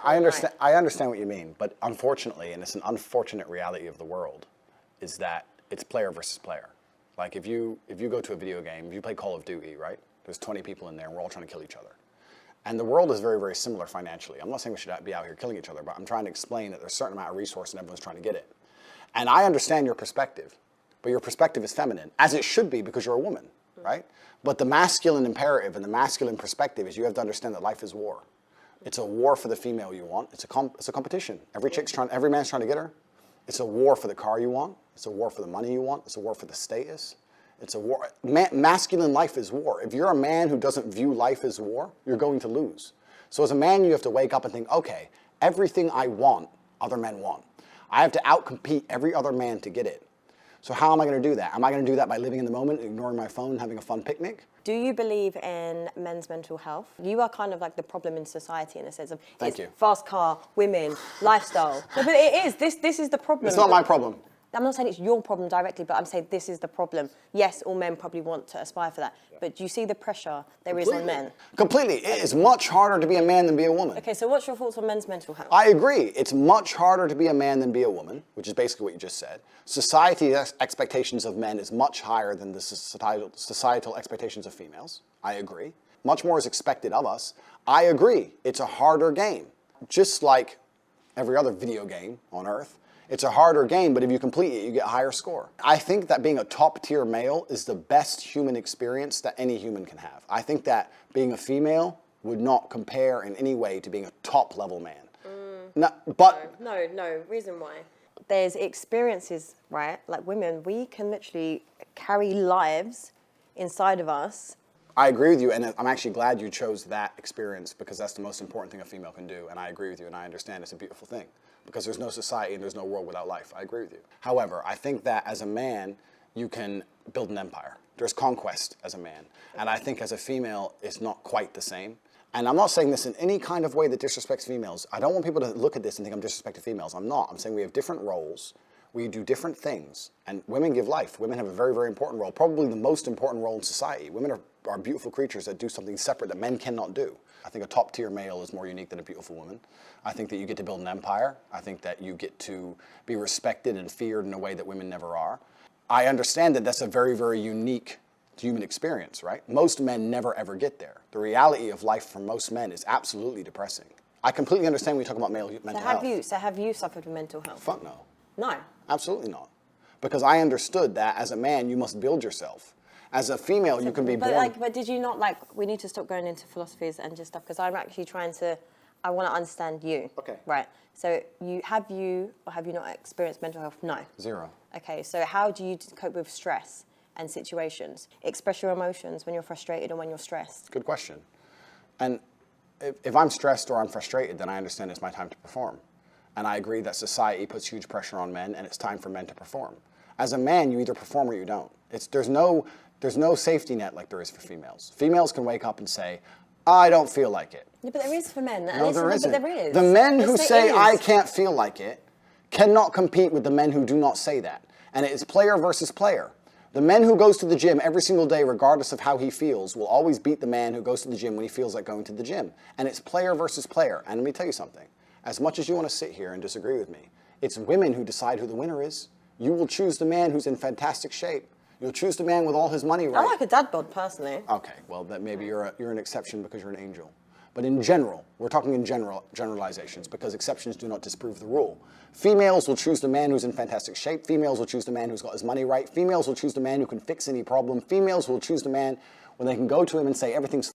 I understand what you mean, but unfortunately, and it's an unfortunate reality of the world, is that it's player versus player. Like if you go to a video game, if you play Call of Duty, right? There's 20 people in there and we're all trying to kill each other. And the world is very, very similar financially. I'm not saying we should be out here killing each other, but I'm trying to explain that there's a certain amount of resource and everyone's trying to get it. And I understand your perspective, but your perspective is feminine, as it should be because you're a woman, right? But the masculine imperative and the masculine perspective is you have to understand that life is war. It's a war for the female you want. It's a competition. Every man's trying to get her. It's a war for the car you want. It's a war for the money you want. It's a war for the status. It's a war. Masculine life is war. If you're a man who doesn't view life as war, you're going to lose. So as a man, you have to wake up and think, okay, everything I want, other men want. I have to outcompete every other man to get it. So how am I going to do that? Am I going to do that by living in the moment, ignoring my phone, having a fun picnic? Do you believe in men's mental health? You are kind of like the problem in society in a sense of Thank you. Fast car, women, lifestyle. No, but it is. This is the problem. It's not my problem. I'm not saying it's your problem directly, but I'm saying this is the problem. Yes, all men probably want to aspire for that, but do you see the pressure there is on men? Completely. It is much harder to be a man than be a woman. Okay, so what's your thoughts on men's mental health? I agree. It's much harder to be a man than be a woman, which is basically what you just said. Society's expectations of men is much higher than the societal expectations of females. I agree. Much more is expected of us. I agree. It's a harder game. Just like every other video game on Earth, it's a harder game, but if you complete it, you get a higher score. I think that being a top-tier male is the best human experience that any human can have. I think that being a female would not compare in any way to being a top-level man. No, reason why. There's experiences, right? Like women, we can literally carry lives inside of us. I agree with you, and I'm actually glad you chose that experience because that's the most important thing a female can do, and I agree with you, and I understand it's a beautiful thing because there's no society and there's no world without life. I agree with you. However, I think that as a man, you can build an empire. There's conquest as a man, and I think as a female, it's not quite the same. And I'm not saying this in any kind of way that disrespects females. I don't want people to look at this and think I'm disrespecting females. I'm not. I'm saying we have different roles. We do different things. And women give life. Women have a very, very important role, probably the most important role in society. Women are beautiful creatures that do something separate that men cannot do. I think a top-tier male is more unique than a beautiful woman. I think that you get to build an empire. I think that you get to be respected and feared in a way that women never are. I understand that that's a very, very unique human experience, right? Most men never ever get there. The reality of life for most men is absolutely depressing. I completely understand when you talk about mental health. So have you suffered with mental health? Fuck no. No. Absolutely not. Because I understood that as a man, you must build yourself. As a female, you can be born. But did you not we need to stop going into philosophies and just stuff because I'm actually I want to understand you. Okay. Right. So have you not experienced mental health? No. Zero. Okay. So how do you cope with stress and situations? Express your emotions when you're frustrated and when you're stressed. Good question. And if I'm stressed or I'm frustrated, then I understand it's my time to perform. And I agree that society puts huge pressure on men and it's time for men to perform. As a man, you either perform or you don't. There's no safety net like there is for females. Females can wake up and say, I don't feel like it. Yeah, but there is for men. No, there isn't. But there is. The men who say, I can't feel like it, cannot compete with the men who do not say that. And it is player versus player. The man who goes to the gym every single day, regardless of how he feels, will always beat the man who goes to the gym when he feels like going to the gym. And it's player versus player. And let me tell you something. As much as you want to sit here and disagree with me, it's women who decide who the winner is. You will choose the man who's in fantastic shape. You'll choose the man with all his money right. I like a dad bod, personally. Okay, well, that maybe you're an exception because you're an angel. But in general, we're talking in generalizations because exceptions do not disprove the rule. Females will choose the man who's in fantastic shape. Females will choose the man who's got his money right. Females will choose the man who can fix any problem. Females will choose the man when they can go to him and say, everything's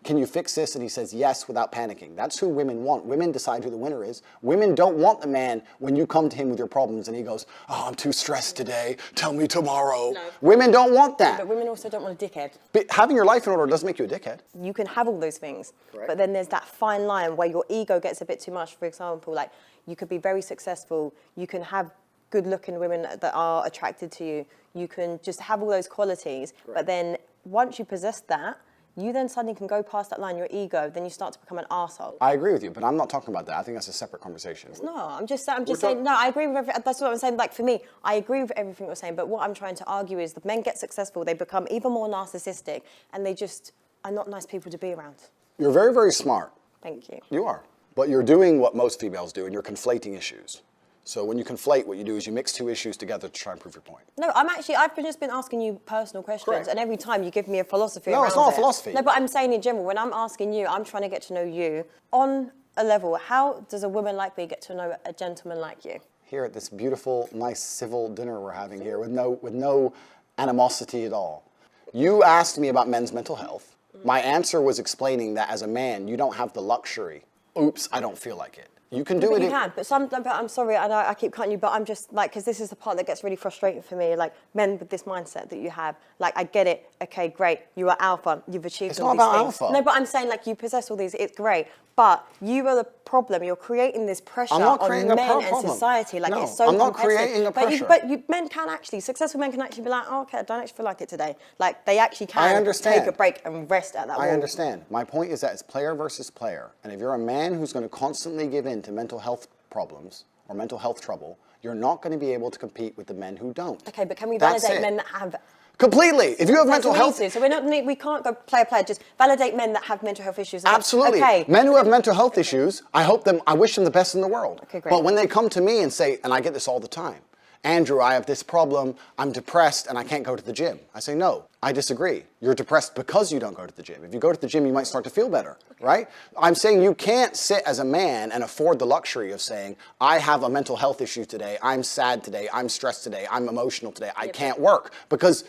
can you fix this? And he says yes without panicking. That's who women want. Women decide who the winner is. Women don't want the man when you come to him with your problems and he goes, oh, I'm too stressed today. Tell me tomorrow. No. Women don't want that. But women also don't want a dickhead. But having your life in order doesn't make you a dickhead. You can have all those things. Correct. But then there's that fine line where your ego gets a bit too much. For example, like you could be very successful. You can have good-looking women that are attracted to you. You can just have all those qualities. Correct. But then once you possess that, you then suddenly can go past that line, your ego, then you start to become an arsehole. I agree with you, but I'm not talking about that. I think that's a separate conversation. No, I'm just saying, no, I agree with everything. That's what I'm saying. Like, for me, I agree with everything you're saying, but what I'm trying to argue is that men get successful, they become even more narcissistic, and they just are not nice people to be around. You're very, very smart. Thank you. You are. But you're doing what most females do, and you're conflating issues. So when you conflate, what you do is you mix two issues together to try and prove your point. No, I've just been asking you personal questions, Correct. And every time you give me a philosophy No, around it's not it. a philosophy. No, but I'm saying in general, when I'm asking you, I'm trying to get to know you. On a level, how does a woman like me get to know a gentleman like you? Here at this beautiful, nice, civil dinner we're having here with no animosity at all. You asked me about men's mental health. My answer was explaining that as a man, you don't have the luxury. Oops, I don't feel like it. You can do it. You can, but I'm sorry, I know I keep cutting you, but I'm just like, because this is the part that gets really frustrating for me. Like men with this mindset that you have, like I get it. Okay, great, you are alpha. You've achieved all these things. It's not about alpha. No, but I'm saying like you possess all these. It's great, but you are the problem. You're creating this pressure on men and society. Like no, it's so I'm not competitive. creating a pressure. But men can actually, successful men can actually be like, oh, okay, I don't actually feel like it today. Like they actually can take a break and rest at that. I understand. My point is that it's player versus player, and if you're a man who's going to constantly give in to mental health problems or mental health trouble, you're not going to be able to compete with the men who don't. Okay, but can we validate men that have... Completely. If you have mental health... So we can't go player, just validate men that have mental health issues. Absolutely. Okay. Men who have mental health issues, I wish them the best in the world. Okay, great. But when they come to me and say, and I get this all the time, Andrew, I have this problem, I'm depressed and I can't go to the gym. I say, no, I disagree. You're depressed because you don't go to the gym. If you go to the gym, you might start to feel better, right? I'm saying you can't sit as a man and afford the luxury of saying, I have a mental health issue today, I'm sad today, I'm stressed today, I'm emotional today, I can't work, because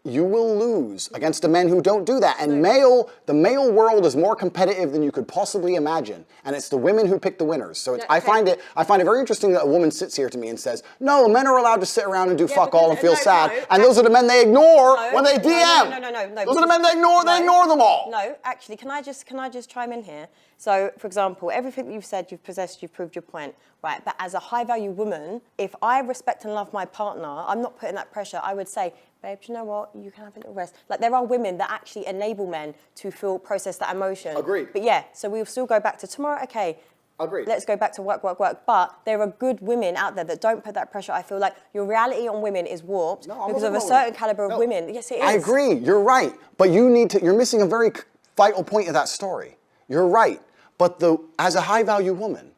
you will lose against the men who don't do that. And the male world is more competitive than you could possibly imagine. And it's the women who pick the winners. So I find it very interesting that a woman sits here to me and says, no, men are allowed to sit around and do fuck all and feel sad. And those are the men they ignore when they DM. No. Those are the men they ignore, they ignore them all. No, actually, can I just chime in here? So, for example, everything that you've said, you've possessed, you've proved your point, right? But as a high-value woman, if I respect and love my partner, I'm not putting that pressure. I would say, babe, do you know what? You can have a little rest. Like, there are women that actually enable men to process that emotion. Agreed. But yeah, so we'll still go back to tomorrow, okay. Agreed. Let's go back to work. But there are good women out there that don't put that pressure. I feel like your reality on women is warped because of a certain caliber of women. Yes, it is. I agree. You're right. But you're missing a very vital point of that story. You're right. But as a high-value woman,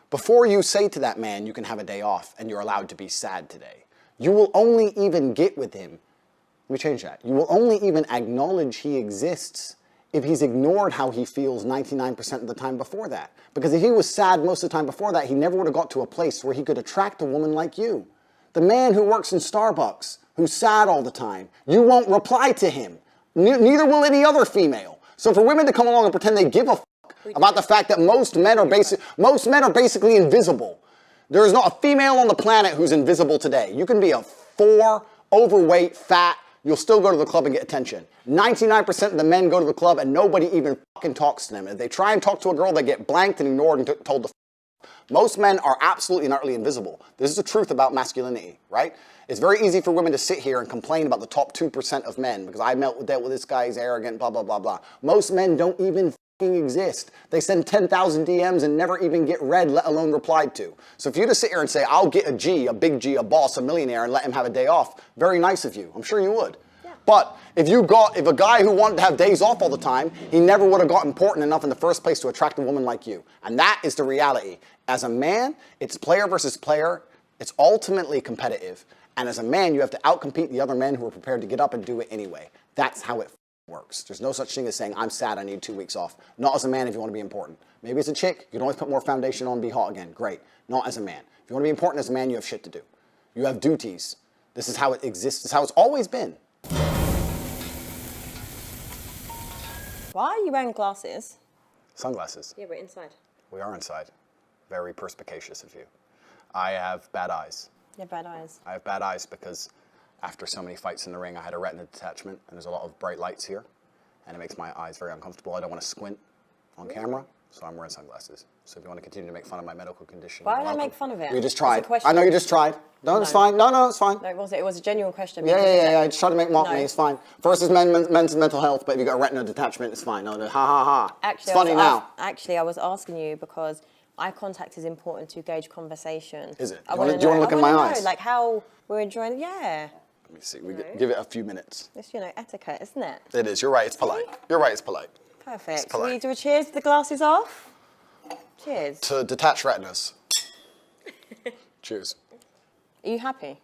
before you say to that man, you can have a day off and you're allowed to be sad today, you will only even get with him. Let me change that. You will only even acknowledge he exists if he's ignored how he feels 99% of the time before that. Because if he was sad most of the time before that, he never would have got to a place where he could attract a woman like you. The man who works in Starbucks, who's sad all the time, you won't reply to him. Neither will any other female. So for women to come along and pretend they give a fuck about the fact that most men are basically invisible. There is not a female on the planet who's invisible today. You can be a 4, overweight, fat, you'll still go to the club and get attention. 99% of the men go to the club and nobody even fucking talks to them. If they try and talk to a girl, they get blanked and ignored and told to f***. Most men are absolutely and utterly invisible. This is the truth about masculinity, right? It's very easy for women to sit here and complain about the top 2% of men because I dealt with this guy, he's arrogant, blah, blah, blah, blah. Most men don't even exist. They send 10,000 DMs and never even get read, let alone replied to. So if you just sit here and say, I'll get a G, a big G, a boss, a millionaire, and let him have a day off, very nice of you. I'm sure you would. Yeah. But if a guy who wanted to have days off all the time, he never would have got important enough in the first place to attract a woman like you. And that is the reality. As a man, it's player versus player. It's ultimately competitive. And as a man, you have to outcompete the other men who are prepared to get up and do it anyway. That's how it works. There's no such thing as saying, I'm sad, I need 2 weeks off. Not as a man if you want to be important. Maybe as a chick, you can always put more foundation on and be hot again. Great. Not as a man. If you want to be important as a man, you have shit to do. You have duties. This is how it exists. This is how it's always been. Why are you wearing glasses? Sunglasses. Yeah, we're inside. We are inside. Very perspicacious of you. I have bad eyes. You have bad eyes. I have bad eyes because after so many fights in the ring, I had a retina detachment, and there's a lot of bright lights here, and it makes my eyes very uncomfortable. I don't want to squint on camera, so I'm wearing sunglasses. So if you want to continue to make fun of my medical condition, why would I make fun of it? You just tried. It's a I know you just tried. No, it's fine. No, it's fine. No, it wasn't. It was a genuine question. Yeah. I just tried to make mock me. It's fine. First is men's mental health, but if you got a retina detachment, it's fine. No, ha. Actually, it's funny now. Actually, I was asking you because eye contact is important to gauge conversation. Is it? Do you want to look in my eyes? Like how we're enjoying. Yeah. Let me see. Give it a few minutes. It's etiquette, isn't it? It is. You're right. It's polite. You're right. It's polite. Perfect. Can we do a cheers with the glasses off? Cheers. To detach retinas. Cheers. Are you happy?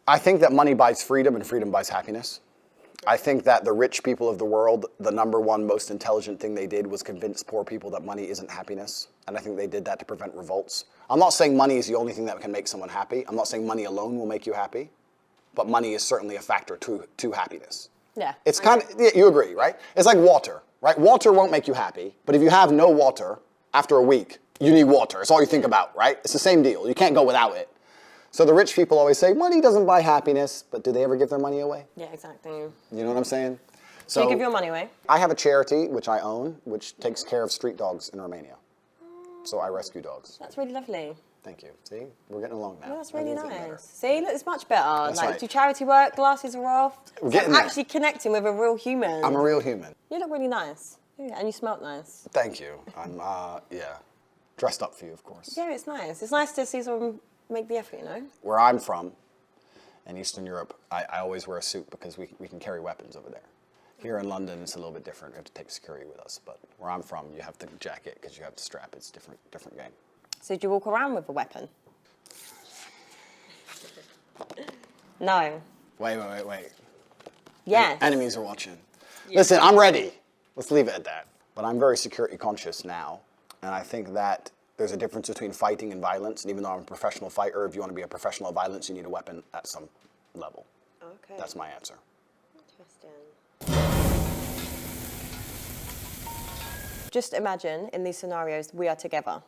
I think that money buys freedom and freedom buys happiness. I think that the rich people of the world, the number one most intelligent thing they did was convince poor people that money isn't happiness. And I think they did that to prevent revolts. I'm not saying money is the only thing that can make someone happy. I'm not saying money alone will make you happy. But money is certainly a factor to happiness. Yeah. It's you agree, right? It's like water, right? Water won't make you happy. But if you have no water after a week, you need water. It's all you think about, right? It's the same deal. You can't go without it. So the rich people always say, money doesn't buy happiness, but do they ever give their money away? Yeah, exactly. You know what I'm saying? So you give your money away? I have a charity, which I own, which takes care of street dogs in Romania. So I rescue dogs. That's really lovely. Thank you. See? We're getting along now. Yeah, that's really nice. See, look, it's much better. That's like, right. do charity work, glasses are off. We're getting I'm there. actually connecting with a real human. I'm a real human. You look really nice. Yeah, and you smell nice. Thank you. I'm, dressed up for you, of course. Yeah, it's nice. It's nice to see someone make the effort, you know? Where I'm from, in Eastern Europe, I always wear a suit because we can carry weapons over there. Here in London, it's a little bit different. We have to take security with us. But where I'm from, you have the jacket because you have the strap. It's different game. So do you walk around with a weapon? No. Wait. Yes. Enemies are watching. Listen, I'm ready. Let's leave it at that. But I'm very security conscious now. And I think that there's a difference between fighting and violence. And even though I'm a professional fighter, if you want to be a professional of violence, you need a weapon at some level. Okay. That's my answer. Interesting. Just imagine in these scenarios we are together.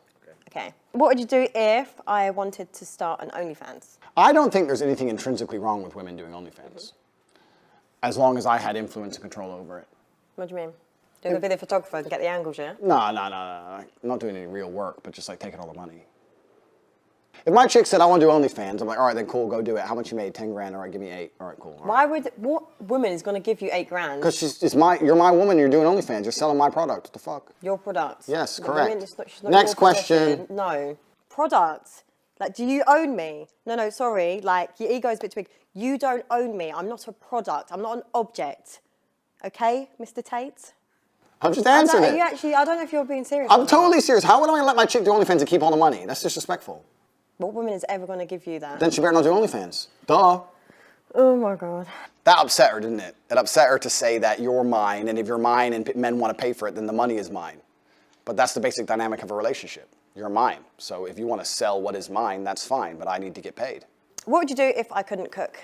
Okay. What would you do if I wanted to start an OnlyFans? I don't think there's anything intrinsically wrong with women doing OnlyFans. As long as I had influence and control over it. What do you mean? Doing a video photographer and get the angles, yeah? No. I'm not doing any real work, but just like taking all the money. If my chick said, I want to do OnlyFans, I'm like, all right, then cool, go do it. How much you made? 10 grand. All right, give me 8. All right, cool. All right. What woman is going to give you 8 grand? Because you're my woman, you're doing OnlyFans. You're selling my product. What the fuck? Your product. Yes, The correct. woman, she's not Next your question. possession. No. Product. Like, do you own me? No, sorry. Like, your ego is a bit too big. You don't own me. I'm not a product. I'm not an object. Okay, Mr. Tate? I'm just answering it. I don't know if you're being serious. I'm totally serious. How would I let my chick do OnlyFans and keep all the money? That's disrespectful. What woman is ever going to give you that? Then she better not do OnlyFans. Duh. Oh my God. That upset her, didn't it? It upset her to say that you're mine, and if you're mine and men want to pay for it, then the money is mine. But that's the basic dynamic of a relationship. You're mine. So if you want to sell what is mine, that's fine, but I need to get paid. What would you do if I couldn't cook?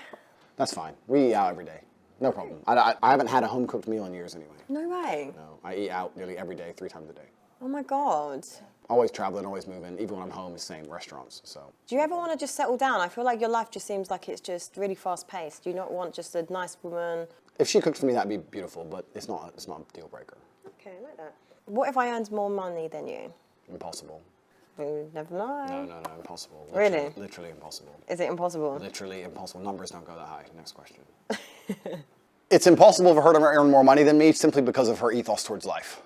That's fine. We eat out every day. No problem. I haven't had a home-cooked meal in years anyway. No way. No, I eat out nearly every day, 3 times a day. Oh my God. Always traveling, always moving. Even when I'm home, it's the same restaurants, so. Do you ever want to just settle down? I feel like your life just seems like it's just really fast-paced. Do you not want just a nice woman? If she cooked for me, that'd be beautiful, but it's not a deal breaker. Okay, I like that. What if I earned more money than you? Impossible. We would never know. No, impossible. Really? Literally impossible. Is it impossible? Literally impossible. Numbers don't go that high. Next question. It's impossible for her to earn more money than me simply because of her ethos towards life.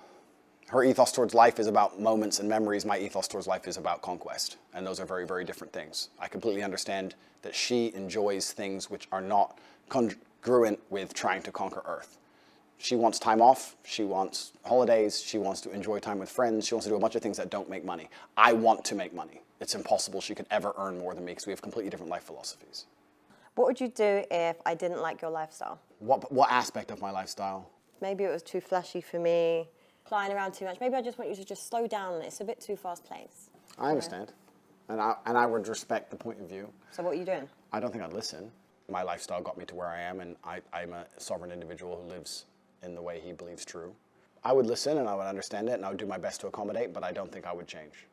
Her ethos towards life is about moments and memories. My ethos towards life is about conquest. And those are very, very different things. I completely understand that she enjoys things which are not congruent with trying to conquer Earth. She wants time off, she wants holidays, she wants to enjoy time with friends, she wants to do a bunch of things that don't make money. I want to make money. It's impossible she could ever earn more than me because we have completely different life philosophies. What would you do if I didn't like your lifestyle? What aspect of my lifestyle? Maybe it was too flashy for me, flying around too much. Maybe I just want you to just slow down. It's a bit too fast-paced. I understand. And I would respect the point of view. So what are you doing? I don't think I'd listen. My lifestyle got me to where I am, and I'm a sovereign individual who lives in the way he believes true. I would listen and I would understand it and I would do my best to accommodate, but I don't think I would change.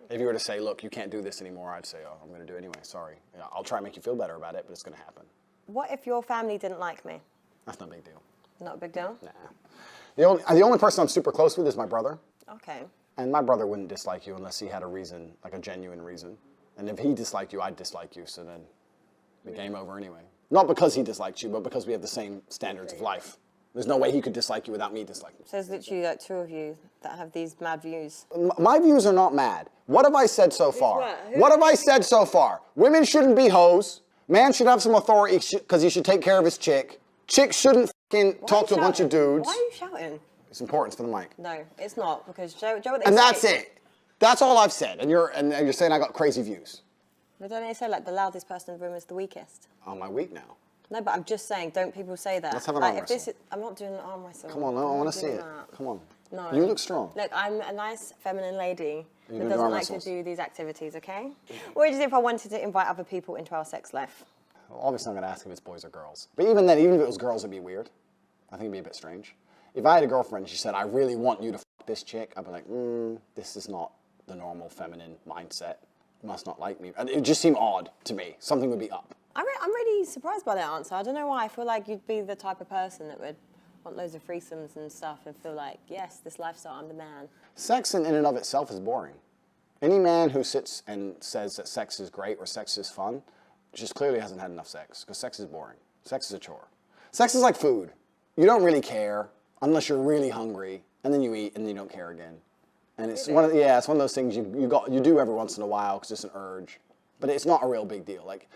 If you were to say, look, you can't do this anymore, I'd say, oh, I'm going to do it anyway, sorry. You know, I'll try and make you feel better about it, but it's going to happen. What if your family didn't like me? That's no big deal. Not a big deal? Nah. The only person I'm super close with is my brother. Okay. And my brother wouldn't dislike you unless he had a reason, like a genuine reason. And if he disliked you, I'd dislike you, so then the game over anyway. Not because he disliked you, but because we have the same standards of life. There's no way he could dislike you without me disliking you. So there's literally like two of you that have these mad views. My views are not mad. What have I said so far? What have I said so far? Women shouldn't be hoes. Man should have some authority because he should take care of his chick. Chicks shouldn't fucking talk to a bunch of dudes. Why are you shouting? It's important for the mic. No, it's not, because Joe and that's it. That's all I've said. And you're saying I got crazy views. But don't they say like the loudest person in the room is the weakest? Oh, my weak now. No, but I'm just saying, don't people say that? Let's have an like, arm wrestle. I'm not doing an arm wrestle. Come on, I want to see it. Come on. No. You look strong. Look, I'm a nice feminine lady You that do doesn't arm like wrestles. to do these activities, okay? What would you do if I wanted to invite other people into our sex life? Well, obviously, I'm going to ask if it's boys or girls. But even then, even if it was girls, it'd be weird. I think it'd be a bit strange. If I had a girlfriend and she said, I really want you to fuck this chick, I'd be like, this is not the normal feminine mindset. You must not like me. And it would just seem odd to me. Something would be up. I'm really surprised by that answer. I don't know why. I feel like you'd be the type of person that would want loads of threesomes and stuff and feel like, yes, this lifestyle, I'm the man. Sex in and of itself is boring. Any man who sits and says that sex is great or sex is fun just clearly hasn't had enough sex, because sex is boring. Sex is a chore. Sex is like food. You don't really care unless you're really hungry, and then you eat and then you don't care again. And it's one of those things you do every once in a while because it's an urge, but it's not a real big deal. Like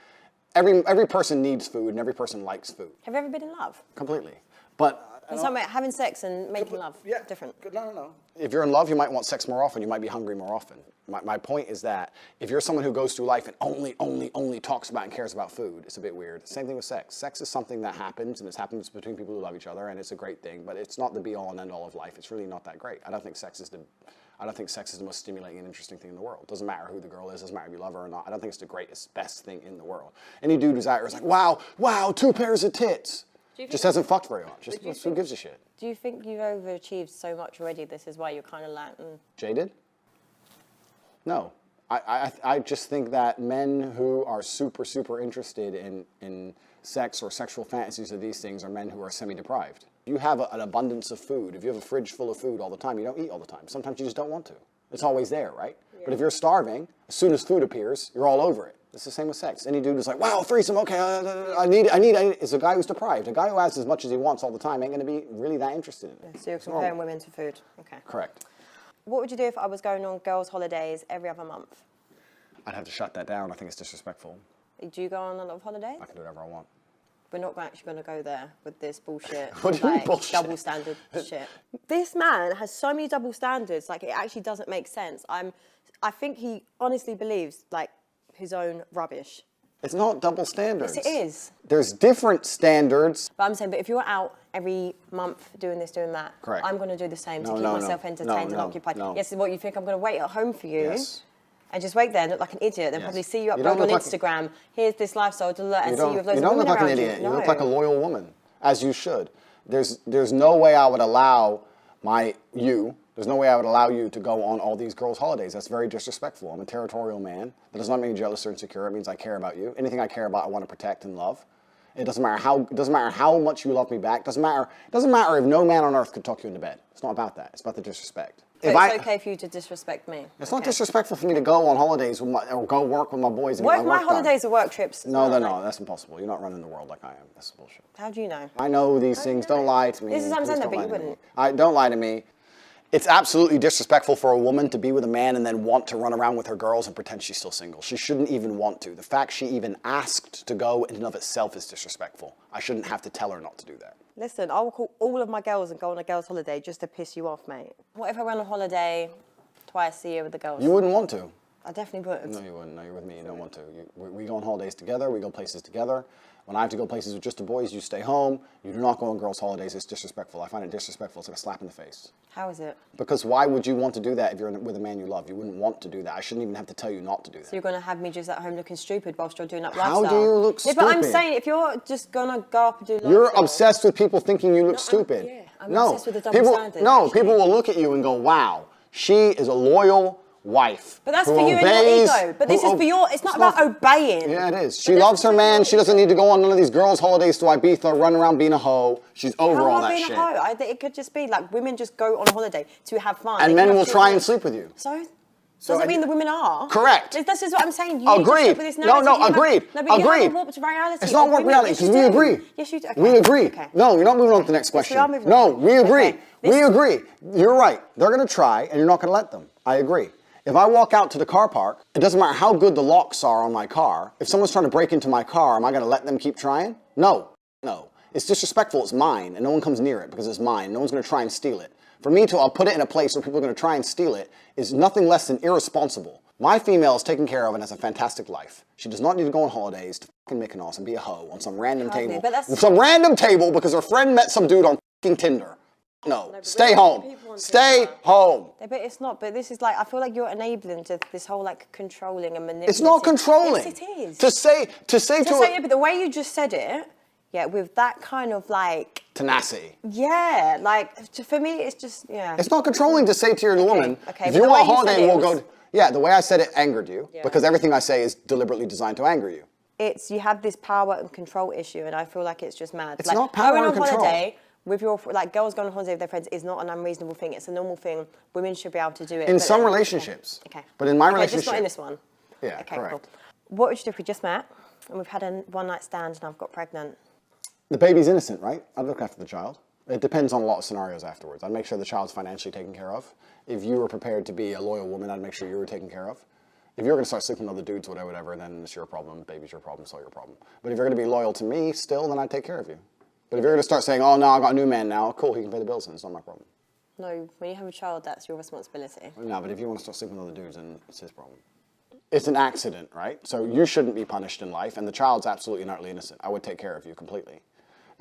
every person needs food and every person likes food. Have you ever been in love? Completely. But It's something about having sex and making love. Yeah, different. No. If you're in love, you might want sex more often. You might be hungry more often. My point is that if you're someone who goes through life and only talks about and cares about food, it's a bit weird. Same thing with sex. Sex is something that happens, and it happens between people who love each other, and it's a great thing. But it's not the be-all and end-all of life. It's really not that great. I don't think sex is the most stimulating and interesting thing in the world. Doesn't matter who the girl is, doesn't matter if you love her or not. I don't think it's the greatest, best thing in the world. Any dude who's out here is like, wow, 2 pairs of tits. Just hasn't fucked very much. Who gives a shit? Do you think you've overachieved so much already? This is why you're kind of like, Jaded? No. I just think that men who are super interested in sex or sexual fantasies of these things are men who are semi-deprived. You have an abundance of food. If you have a fridge full of food all the time, you don't eat all the time. Sometimes you just don't want to. It's always there, right? Yeah. But if you're starving, as soon as food appears, you're all over it. It's the same with sex. Any dude who's like, wow, threesome, okay, I need it. It's a guy who's deprived. A guy who has as much as he wants all the time ain't going to be really that interested in it. So you're comparing women to food. Okay. Correct. What would you do if I was going on girls' holidays every other month? I'd have to shut that down. I think it's disrespectful. Do you go on a lot of holidays? I can do whatever I want. We're not actually going to go there with this bullshit. What do you mean bullshit? Double standard shit. This man has so many double standards, like it actually doesn't make sense. I think he honestly believes like his own rubbish. It's not double standards. Yes, it is. There's different standards. But I'm saying, but if you're out every month doing this, doing that, correct, I'm going to do the same to keep myself entertained and occupied. Yes, what you think I'm going to wait at home for you? Yes. And just wait there and look like an idiot, then probably see you upload on Instagram, here's this lifestyle, and see you with loads of women around you. You don't look like an idiot. You look like a loyal woman, as you should. There's no way I would allow there's no way I would allow you to go on all these girls' holidays. That's very disrespectful. I'm a territorial man. That does not mean jealous or insecure. It means I care about you. Anything I care about, I want to protect and love. It doesn't matter how much you love me back. It doesn't matter if no man on earth could talk you into bed. It's not about that. It's about the disrespect. So it's okay for you to disrespect me? It's not disrespectful for me to go on holidays or go work with my boys. What if my holidays are work trips? No, they're not. That's impossible. You're not running the world like I am. That's bullshit. How do you know? I know these things. Don't lie to me. This is what I'm saying, but you wouldn't. Don't lie to me. It's absolutely disrespectful for a woman to be with a man and then want to run around with her girls and pretend she's still single. She shouldn't even want to. The fact she even asked to go in and of itself is disrespectful. I shouldn't have to tell her not to do that. Listen, I will call all of my girls and go on a girls' holiday just to piss you off, mate. What if I went on holiday twice a year with the girls? You wouldn't want to. I definitely would. No, you wouldn't. No, you're with me. You don't want to. We go on holidays together. We go places together. When I have to go places with just the boys, you stay home. You do not go on girls' holidays. It's disrespectful. I find it disrespectful. It's like a slap in the face. How is it? Because why would you want to do that if you're with a man you love? You wouldn't want to do that. I shouldn't even have to tell you not to do that. So you're going to have me just at home looking stupid whilst you're doing that How lifestyle? do you look Yeah, but I'm stupid? saying if you're just going to go up and do lifestyle... You're obsessed with people thinking you look stupid. I'm obsessed with the double people, standard, No, actually. people will look at you and go, wow, she is a loyal wife. But that's who for you and your obeys, ego. But this is for your... It's not about obeying. Yeah, it is. She loves her man. She doesn't need to go on none of these girls' holidays to Ibiza, run around being a hoe. She's over all that shit. How am I being a hoe? It could just be like women just go on holiday to have fun. And men will try and sleep with you. So? Doesn't mean the women are. Correct. This is what I'm saying. You need to Agreed. stop with this narrative. No, You have- agreed. No, but you Agreed. have a warped reality. It's not of warped women. reality Yes, because you we do. agree. Yes, you do. Okay. We agree. Okay. No, you're not moving on to the next question. we are moving no, on. we agree. Okay. We agree. You're right. They're going to try, and you're not going to let them. I agree. If I walk out to the car park, it doesn't matter how good the locks are on my car. If someone's trying to break into my car, am I going to let them keep trying? No. No. It's disrespectful. It's mine, and no one comes near it because it's mine. No one's going to try and steal it. For me to, I'll put it in a place where people are going to try and steal it is nothing less than irresponsible. My female is taken care of and has a fantastic life. She does not need to go on holidays to fucking Mykonos and be a hoe on some random table. Some random table because her friend met some dude on fucking Tinder. No, stay home. Stay home. Yeah, but it's not. But this is like, I feel like you're enabling to this whole like controlling and manipulating. It's not controlling. Yes, it is. To say it, but the way you just said it, yeah, with that kind of like tenacity. Yeah, like for me, it's just yeah. It's not controlling to say to your woman, okay, if you want a holiday, we'll go. Yeah, the way I said it angered you because everything I say is deliberately designed to anger you. It's you have this power and control issue, and I feel like it's just mad. It's like, not power going and on control. Holiday with your like girls going on holiday with their friends is not an unreasonable thing. It's a normal thing. Women should be able to do it. In some relationships. Okay. But in my relationship. Just not in this one. Yeah, okay, correct. Cool. What would you do if we just met and we've had a one-night stand and I've got pregnant? The baby's innocent, right? I'd look after the child. It depends on a lot of scenarios afterwards. I'd make sure the child's financially taken care of. If you were prepared to be a loyal woman, I'd make sure you were taken care of. If you're going to start sleeping with other dudes, whatever, then it's your problem. Baby's your problem, so your problem. But if you're going to be loyal to me still, then I'd take care of you. But if you're going to start saying, oh, no, I got a new man now, cool, he can pay the bills, and it's not my problem. No, when you have a child, that's your responsibility. No, but if you want to start sleeping with other dudes, then it's his problem. It's an accident, right? So you shouldn't be punished in life, and the child's absolutely and utterly innocent. I would take care of you completely.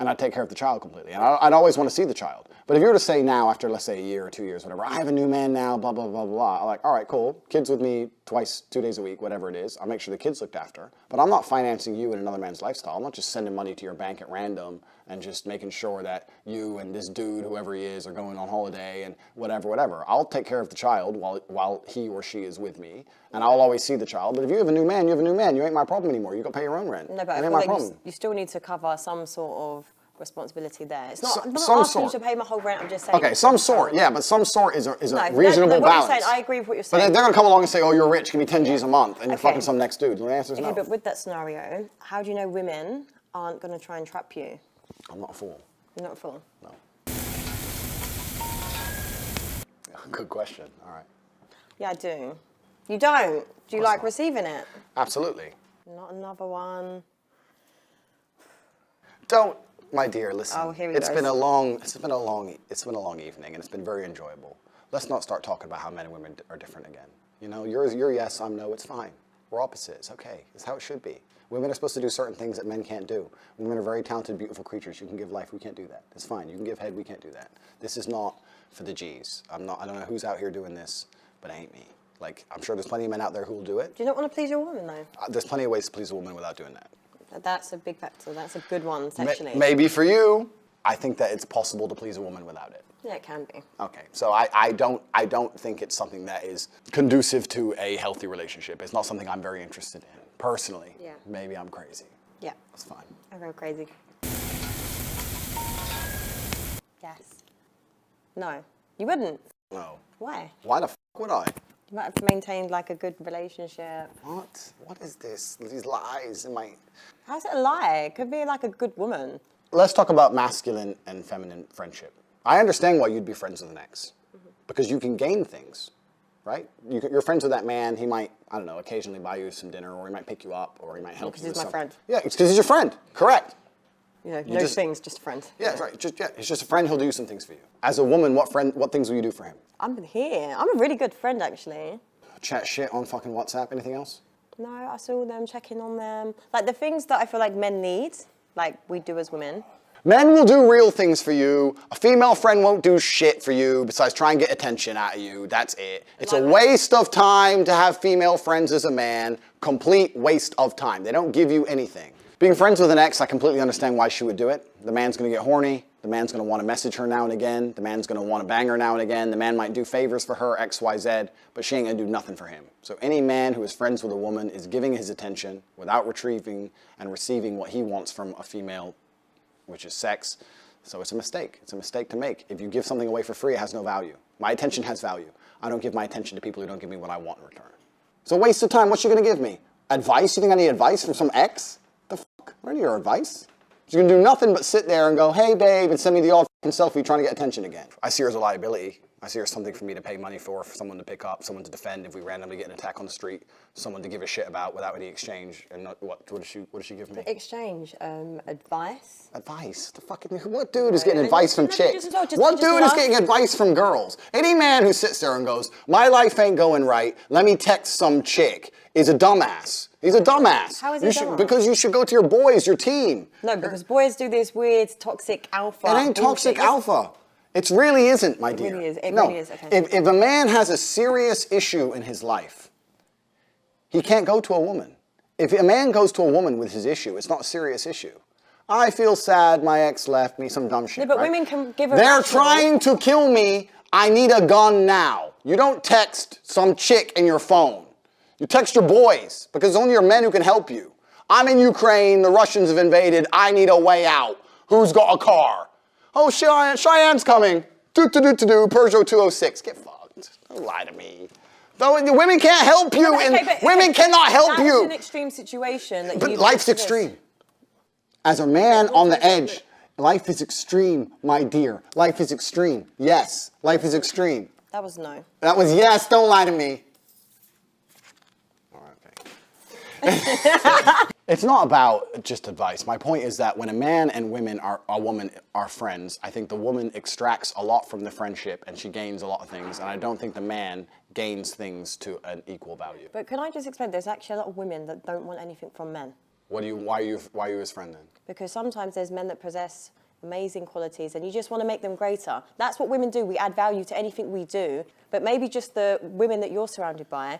And I'd take care of the child completely. And I'd always want to see the child. But if you were to say now, after let's say a year or 2 years, whatever, I have a new man now, blah, blah, blah, blah. I'm like, all right, cool. Kids with me twice, 2 days a week, whatever it is. I'll make sure the kid's looked after. But I'm not financing you in another man's lifestyle. I'm not just sending money to your bank at random and just making sure that you and this dude, whoever he is, are going on holiday and whatever. I'll take care of the child while he or she is with me. And I'll always see the child. But if you have a new man, you have a new man. You ain't my problem anymore. You got to pay your own rent. No, but I ain't feel my like problem. you still need to cover some sort of responsibility there. It's not, I'm not some asking sort. you to pay my whole rent, I'm just saying... Okay, some sort, yeah, but some sort is a reasonable what balance. You're saying, I agree with what you're But saying. they're going to come along and say, oh, you're rich, give me 10 G's a month, and you're fucking some next dude. The answer is no. Okay, but with that scenario, how do you know women aren't going to try and trap you? I'm not a fool. You're not a fool? No. Good question, all right. Yeah, I do. You don't? Do you like receiving it? Absolutely. Not another one. Don't, my dear, listen. Oh, here we it's go. been a long evening, and it's been very enjoyable. Let's not start talking about how men and women are different again. You know, you're yes, I'm no, it's fine. We're opposites, okay. It's how it should be. Women are supposed to do certain things that men can't do. Women are very talented, beautiful creatures. You can give life, we can't do that. It's fine. You can give head, we can't do that. This is not for the G's. I don't know who's out here doing this, but it ain't me. Like, I'm sure there's plenty of men out there who will do it. Do you not want to please your woman, though? There's plenty of ways to please a woman without doing that. That's a big factor. That's a good one, sexually. Maybe for you, I think that it's possible to please a woman without it. Yeah, it can be. Okay, so I don't think it's something that is conducive to a healthy relationship. It's not something I'm very interested in, personally. Yeah. Maybe I'm crazy. Yeah. That's fine. I go crazy. Yes. No. You wouldn't? No. Why? Why the f would I? You might have maintained like a good relationship. What? What is this? These lies in my... How's it a lie? It could be like a good woman. Let's talk about masculine and feminine friendship. I understand why you'd be friends with an ex. because you can gain things, right? You're friends with that man. He might, I don't know, occasionally buy you some dinner, or he might pick you up, or he might help you with something. Because he's my friend. Yeah, it's because he's your friend. Correct. You know, no things, just a friend. Yeah, that's right. He's just a friend. He'll do some things for you. As a woman, what things will you do for him? I'm here. I'm a really good friend, actually. Chat shit on fucking WhatsApp. Anything else? No, I saw them, checking on them. Like the things that I feel like men need, like we do as women. Men will do real things for you. A female friend won't do shit for you besides try and get attention out of you. That's it. It's a waste of time to have female friends as a man. Complete waste of time. They don't give you anything. Being friends with an ex, I completely understand why she would do it. The man's going to get horny. The man's going to want to message her now and again. The man's going to want to bang her now and again. The man might do favors for her, X, Y, Z, but she ain't going to do nothing for him. So any man who is friends with a woman is giving his attention without retrieving and receiving what he wants from a female, which is sex. So it's a mistake. It's a mistake to make. If you give something away for free, it has no value. My attention has value. I don't give my attention to people who don't give me what I want in return. It's a waste of time. What's she going to give me? Advice? You think I need advice from some ex? The fuck? What are your advice? She's going to do nothing but sit there and go, hey, babe, and send me the odd selfie trying to get attention again. I see her as a liability. I see her as something for me to pay money for someone to pick up, someone to defend if we randomly get an attack on the street, someone to give a shit about without any exchange. And what does she give me? Exchange, advice. Advice? The fucking, what dude is getting advice from chicks? Just What dude is getting advice from girls? Any man who sits there and goes, my life ain't going right, let me text some chick, is a dumbass. He's a dumbass. How is he dumbass? Because you should go to your boys, your team. No, because boys do this weird toxic alpha. It ain't toxic alpha. It really isn't, my dear. It really is. It really is. Okay. If a man has a serious issue in his life, he can't go to a woman. If a man goes to a woman with his issue, it's not a serious issue. I feel sad, my ex left me, some dumb shit. Yeah, but right? women can give a They're trying to kill me. I need a gun now. You don't text some chick in your phone. You text your boys, because it's only your men who can help you. I'm in Ukraine, the Russians have invaded, I need a way out. Who's got a car? Oh, Cheyenne's coming. Peugeot 206. Get fucked. Don't lie to me. The women can't help you. Women cannot help you. That's an extreme situation. But life's extreme. As a man on the edge, life is extreme, my dear. Life is extreme. Yes, life is extreme. That was no. That was yes. Don't lie to me. It's not about just advice. My point is that when a man and a woman are friends, I think the woman extracts a lot from the friendship and she gains a lot of things, and I don't think the man gains things to an equal value. But can I just explain? There's actually a lot of women that don't want anything from men. Why are you his friend then? Because sometimes there's men that possess amazing qualities and you just want to make them greater. That's what women do. We add value to anything we do. But maybe just the women that you're surrounded by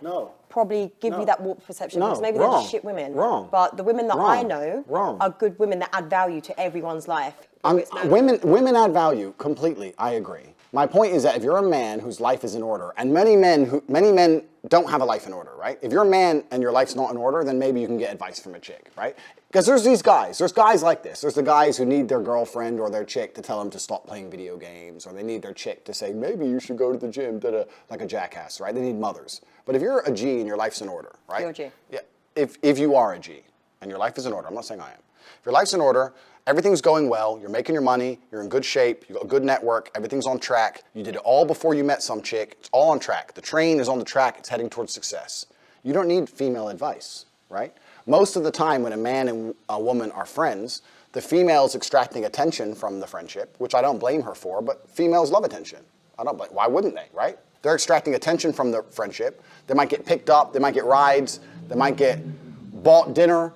probably give you that warped perception. Because maybe they're just shit women. Wrong. But the women that I know are good women that add value to everyone's life. Women add value completely. I agree. My point is that if you're a man whose life is in order, and many men don't have a life in order, right? If you're a man and your life's not in order, then maybe you can get advice from a chick, right? Because there's guys like this. There's the guys who need their girlfriend or their chick to tell them to stop playing video games, or they need their chick to say, maybe you should go to the gym, like a jackass, right? They need mothers. But if you're a G and your life's in order, right? You're a G. Yeah. If you are a G and your life is in order, I'm not saying I am. If your life's in order, everything's going well, you're making your money, you're in good shape, you've got a good network, everything's on track, you did it all before you met some chick, it's all on track. The train is on the track, it's heading towards success. You don't need female advice, right? Most of the time when a man and a woman are friends, the female is extracting attention from the friendship, which I don't blame her for, but females love attention. Why wouldn't they, right? They're extracting attention from the friendship. They might get picked up, they might get rides, they might get bought dinner.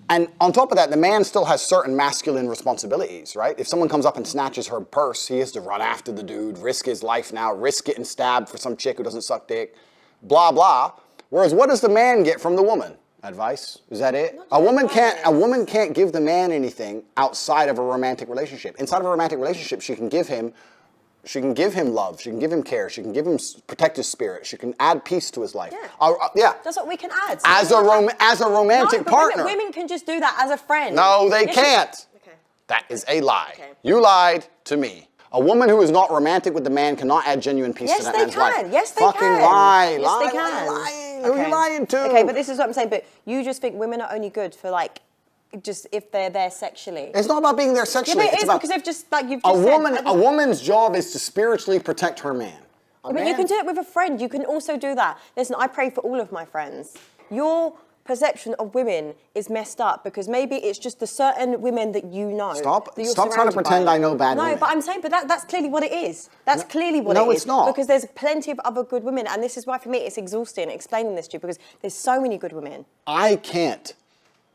And on top of that, the man still has certain masculine responsibilities, right? If someone comes up and snatches her purse, he has to run after the dude, risk his life now, risk getting stabbed for some chick who doesn't suck dick, blah, blah. Whereas what does the man get from the woman? Advice? Is that it? A woman can't give the man anything outside of a romantic relationship. Inside of a romantic relationship, she can give him love, she can give him care, she can give him protect his spirit, she can add peace to his life. Yeah. That's what we can add. So as a romantic partner. Women can just do that as a friend. No, they can't. Okay. That is a lie. Okay. You lied to me. A woman who is not romantic with the man cannot add genuine peace to that man's life. Yes, they Fucking can. lie. Yes, they can. Lying. Who are you lying to? Okay, but this is what I'm saying. But you just think women are only good for just if they're there sexually. It's not about being there sexually. Yeah, but it's it is about because they've just you've just a woman's job is to spiritually protect her man. But you can do it with a friend. You can also do that. Listen, I pray for all of my friends. Your perception of women is messed up because maybe it's just the certain women that you know. Stop trying to pretend I know bad women. No, but I'm saying, that's clearly what it is. That's clearly what it is. No, it's not. Because there's plenty of other good women, and this is why for me it's exhausting explaining this to you because there's so many good women. I can't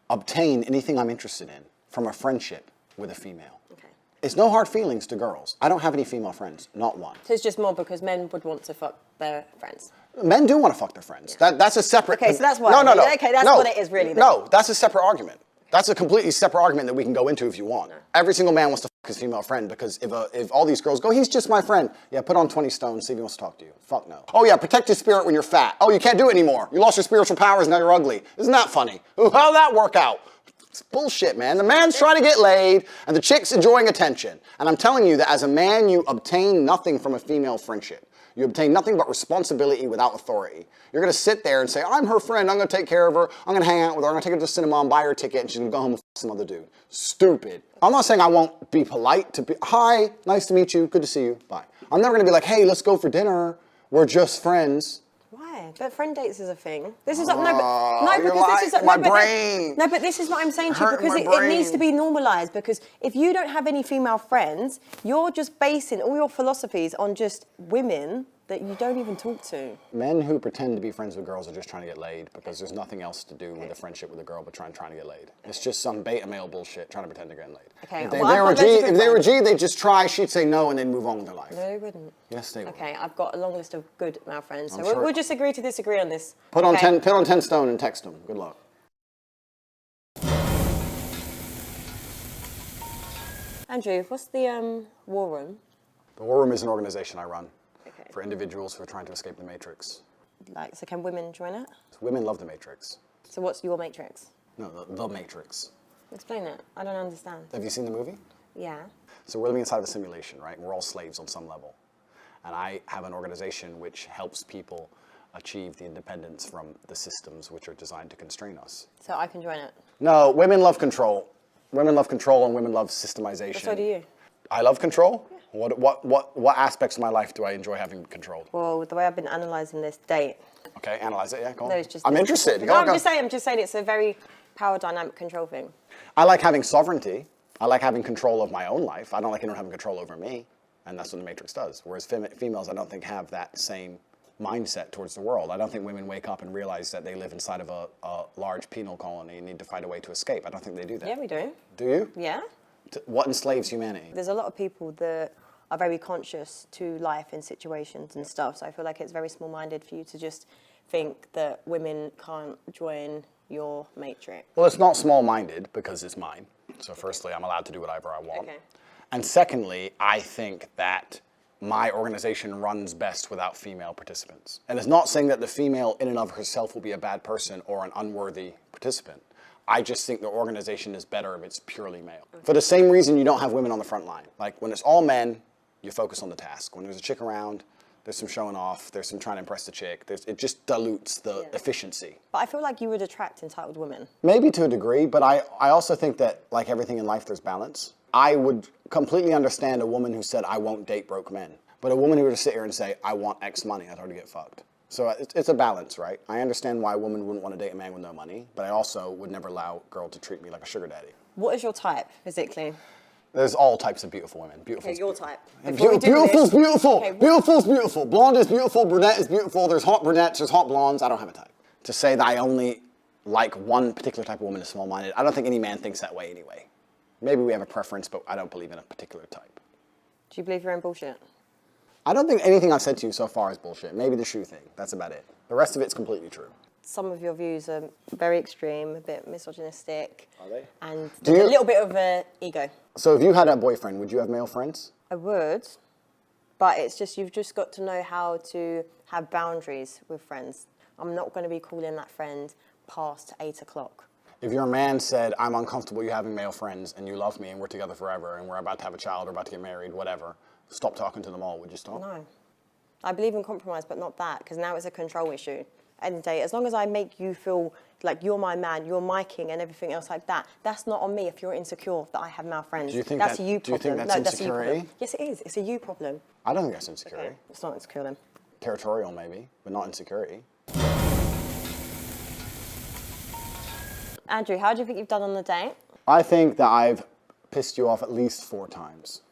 obtain anything I'm interested in from a friendship with a female. Okay. It's no hard feelings to girls. I don't have any female friends, not one. So it's just more because men would want to fuck their friends. Men do want to fuck their friends. Yeah. That's a separate... Okay, so that's why. No. Okay, that's what it is really then. No, that's a separate argument. That's a completely separate argument that we can go into if you want. No. Every single man wants to fuck his female friend because if all these girls go, he's just my friend. Yeah, put on 20 stones, see if he wants to talk to you. Fuck no. Oh yeah, protect your spirit when you're fat. Oh, you can't do it anymore. You lost your spiritual powers, now you're ugly. Isn't that funny? Ooh, how'd that work out? It's bullshit, man. The man's trying to get laid, and the chick's enjoying attention. And I'm telling you that as a man, you obtain nothing from a female friendship. You obtain nothing but responsibility without authority. You're going to sit there and say, I'm her friend, I'm going to take care of her, I'm going to hang out with her, I'm going to take her to the cinema and buy her a ticket, and she's going to go home and fuck some other dude. Stupid. I'm not saying I won't be polite to be, hi, nice to meet you, good to see you, bye. I'm never going to be like, hey, let's go for dinner, we're just friends. Why? But friend dates is a thing. This is brain. No, but this is what I'm saying to you because it needs to be normalised. Because if you don't have any female friends, you're just basing all your philosophies on just women that you don't even talk to. Men who pretend to be friends with girls are just trying to get laid because there's nothing else to do with a friendship with a girl but trying to get laid. It's just some beta male bullshit trying to pretend to get laid. Okay. If they were G, they'd just try, she'd say no, and then move on with their life. No, they wouldn't. Yes, they would. Okay, I've got a long list of good male friends, so sure. we'll just agree to disagree on this. Put on 10 stone and text them. Good luck. Andrew, what's the war room? The War Room is an organization I run Okay. for individuals who are trying to escape the Matrix. Like, so can women join it? Women love the Matrix. So what's your matrix? No, the Matrix. Explain it. I don't understand. Have you seen the movie? Yeah. So we're living inside of a simulation, right? We're all slaves on some level. And I have an organization which helps people achieve the independence from the systems which are designed to constrain us. So I can join it? No, women love control. Women love control and women love systemization. But so do you. I love control? Yeah. What aspects of my life do I enjoy having controlled? Well, the way I've been analysing this date. Okay, analyze it, yeah, go on. No, it's just I'm interested. No, I'm just saying it's a very power dynamic control thing. I like having sovereignty. I like having control of my own life. I don't like anyone having control over me. And that's what the Matrix does. Whereas females, I don't think, have that same mindset towards the world. I don't think women wake up and realize that they live inside of a large penal colony and need to find a way to escape. I don't think they do that. Yeah, we do. Do you? Yeah. What enslaves humanity? There's a lot of people that are very conscious to life and situations and stuff. So I feel like it's very small-minded for you to just think that women can't join your matrix. Well, it's not small-minded because it's mine. So firstly, I'm allowed to do whatever I want. Okay. And secondly, I think that my organization runs best without female participants. And it's not saying that the female in and of herself will be a bad person or an unworthy participant. I just think the organization is better if it's purely male. Okay. For the same reason you don't have women on the front line. Like when it's all men, you focus on the task. When there's a chick around, there's some showing off, there's some trying to impress the chick. It just dilutes the efficiency. But I feel like you would attract entitled women. Maybe to a degree, but I also think that like everything in life, there's balance. I would completely understand a woman who said, I won't date broke men. But a woman who would sit here and say, I want X money, I'd already get fucked. So it's a balance, right? I understand why a woman wouldn't want to date a man with no money, but I also would never allow a girl to treat me like a sugar daddy. What is your type, physically? There's all types of beautiful women. Okay, your type. Beautiful's beautiful. Okay, beautiful's beautiful. Blonde is beautiful. Brunette is beautiful. There's hot brunettes. There's hot blondes. I don't have a type. To say that I only like one particular type of woman is small-minded. I don't think any man thinks that way anyway. Maybe we have a preference, but I don't believe in a particular type. Do you believe you're in bullshit? I don't think anything I've said to you so far is bullshit. Maybe the shoe thing. That's about it. The rest of it's completely true. Some of your views are very extreme, a bit misogynistic. Are they? And a little bit of an ego. So if you had a boyfriend, would you have male friends? I would, but it's just, you've just got to know how to have boundaries with friends. I'm not going to be calling that friend past 8 o'clock. If your man said, I'm uncomfortable you having male friends and you love me and we're together forever and we're about to have a child or about to get married, whatever, stop talking to them all, would you stop? No. I believe in compromise, but not that, because now it's a control issue. End of the day, as long as I make you feel like you're my man, you're my king and everything else like that, that's not on me if you're insecure that I have male friends. Do you think that's a you problem. Do you think that's insecurity? Yes, it is. It's a you problem. I don't think that's insecurity. Okay. It's not insecure then. Territorial maybe, but not insecurity. Andrew, how do you think you've done on the date? I think that I've pissed you off at least 4 times.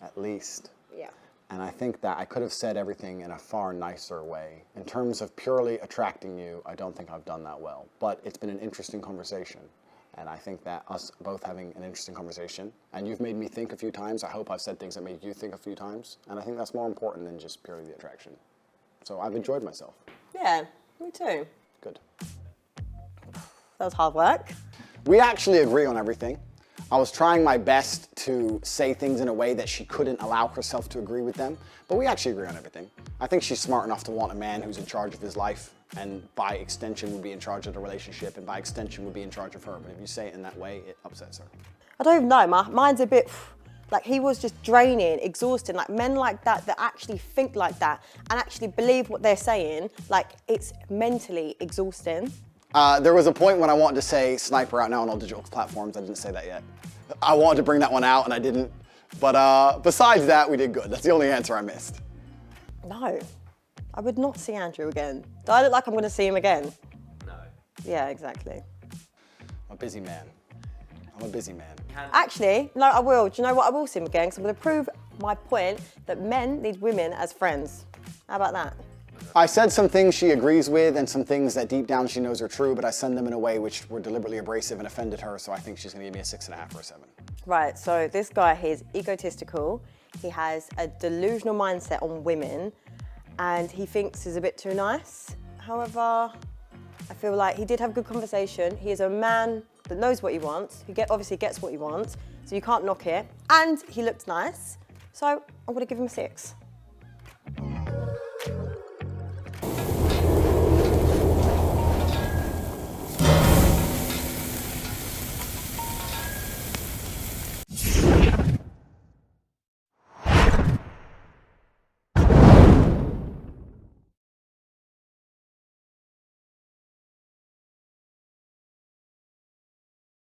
At least. Yeah. And I think that I could have said everything in a far nicer way. In terms of purely attracting you, I don't think I've done that well. But it's been an interesting conversation. And I think that us both having an interesting conversation, and you've made me think a few times. I hope I've said things that made you think a few times. And I think that's more important than just purely the attraction. So I've enjoyed myself. Yeah, me too. Good. That was hard work. We actually agree on everything. I was trying my best to say things in a way that she couldn't allow herself to agree with them, but we actually agree on everything. I think she's smart enough to want a man who's in charge of his life, and by extension would be in charge of the relationship, and by extension would be in charge of her. But if you say it in that way, it upsets her. I don't even know, mine's a bit, like he was just draining, exhausting. Like men like that actually think like that and actually believe what they're saying, like it's mentally exhausting. There was a point when I wanted to say sniper out now on all digital platforms. I didn't say that yet. I wanted to bring that one out and I didn't. But besides that, we did good. That's the only answer I missed. No, I would not see Andrew again. Do I look like I'm going to see him again? No. Yeah, exactly. I'm a busy man. I'm a busy man. Actually, no, I will. Do you know what? I will see him again because I'm going to prove my point that men need women as friends. How about that? I said some things she agrees with and some things that deep down she knows are true, but I send them in a way which were deliberately abrasive and offended her, so I think she's going to give me a 6.5 or a 7. Right, so this guy, he's egotistical. He has a delusional mindset on women and he thinks he's a bit too nice. However, I feel like he did have a good conversation. He is a man that knows what he wants. He obviously gets what he wants, so you can't knock it. And he looked nice, so I'm going to give him a 6.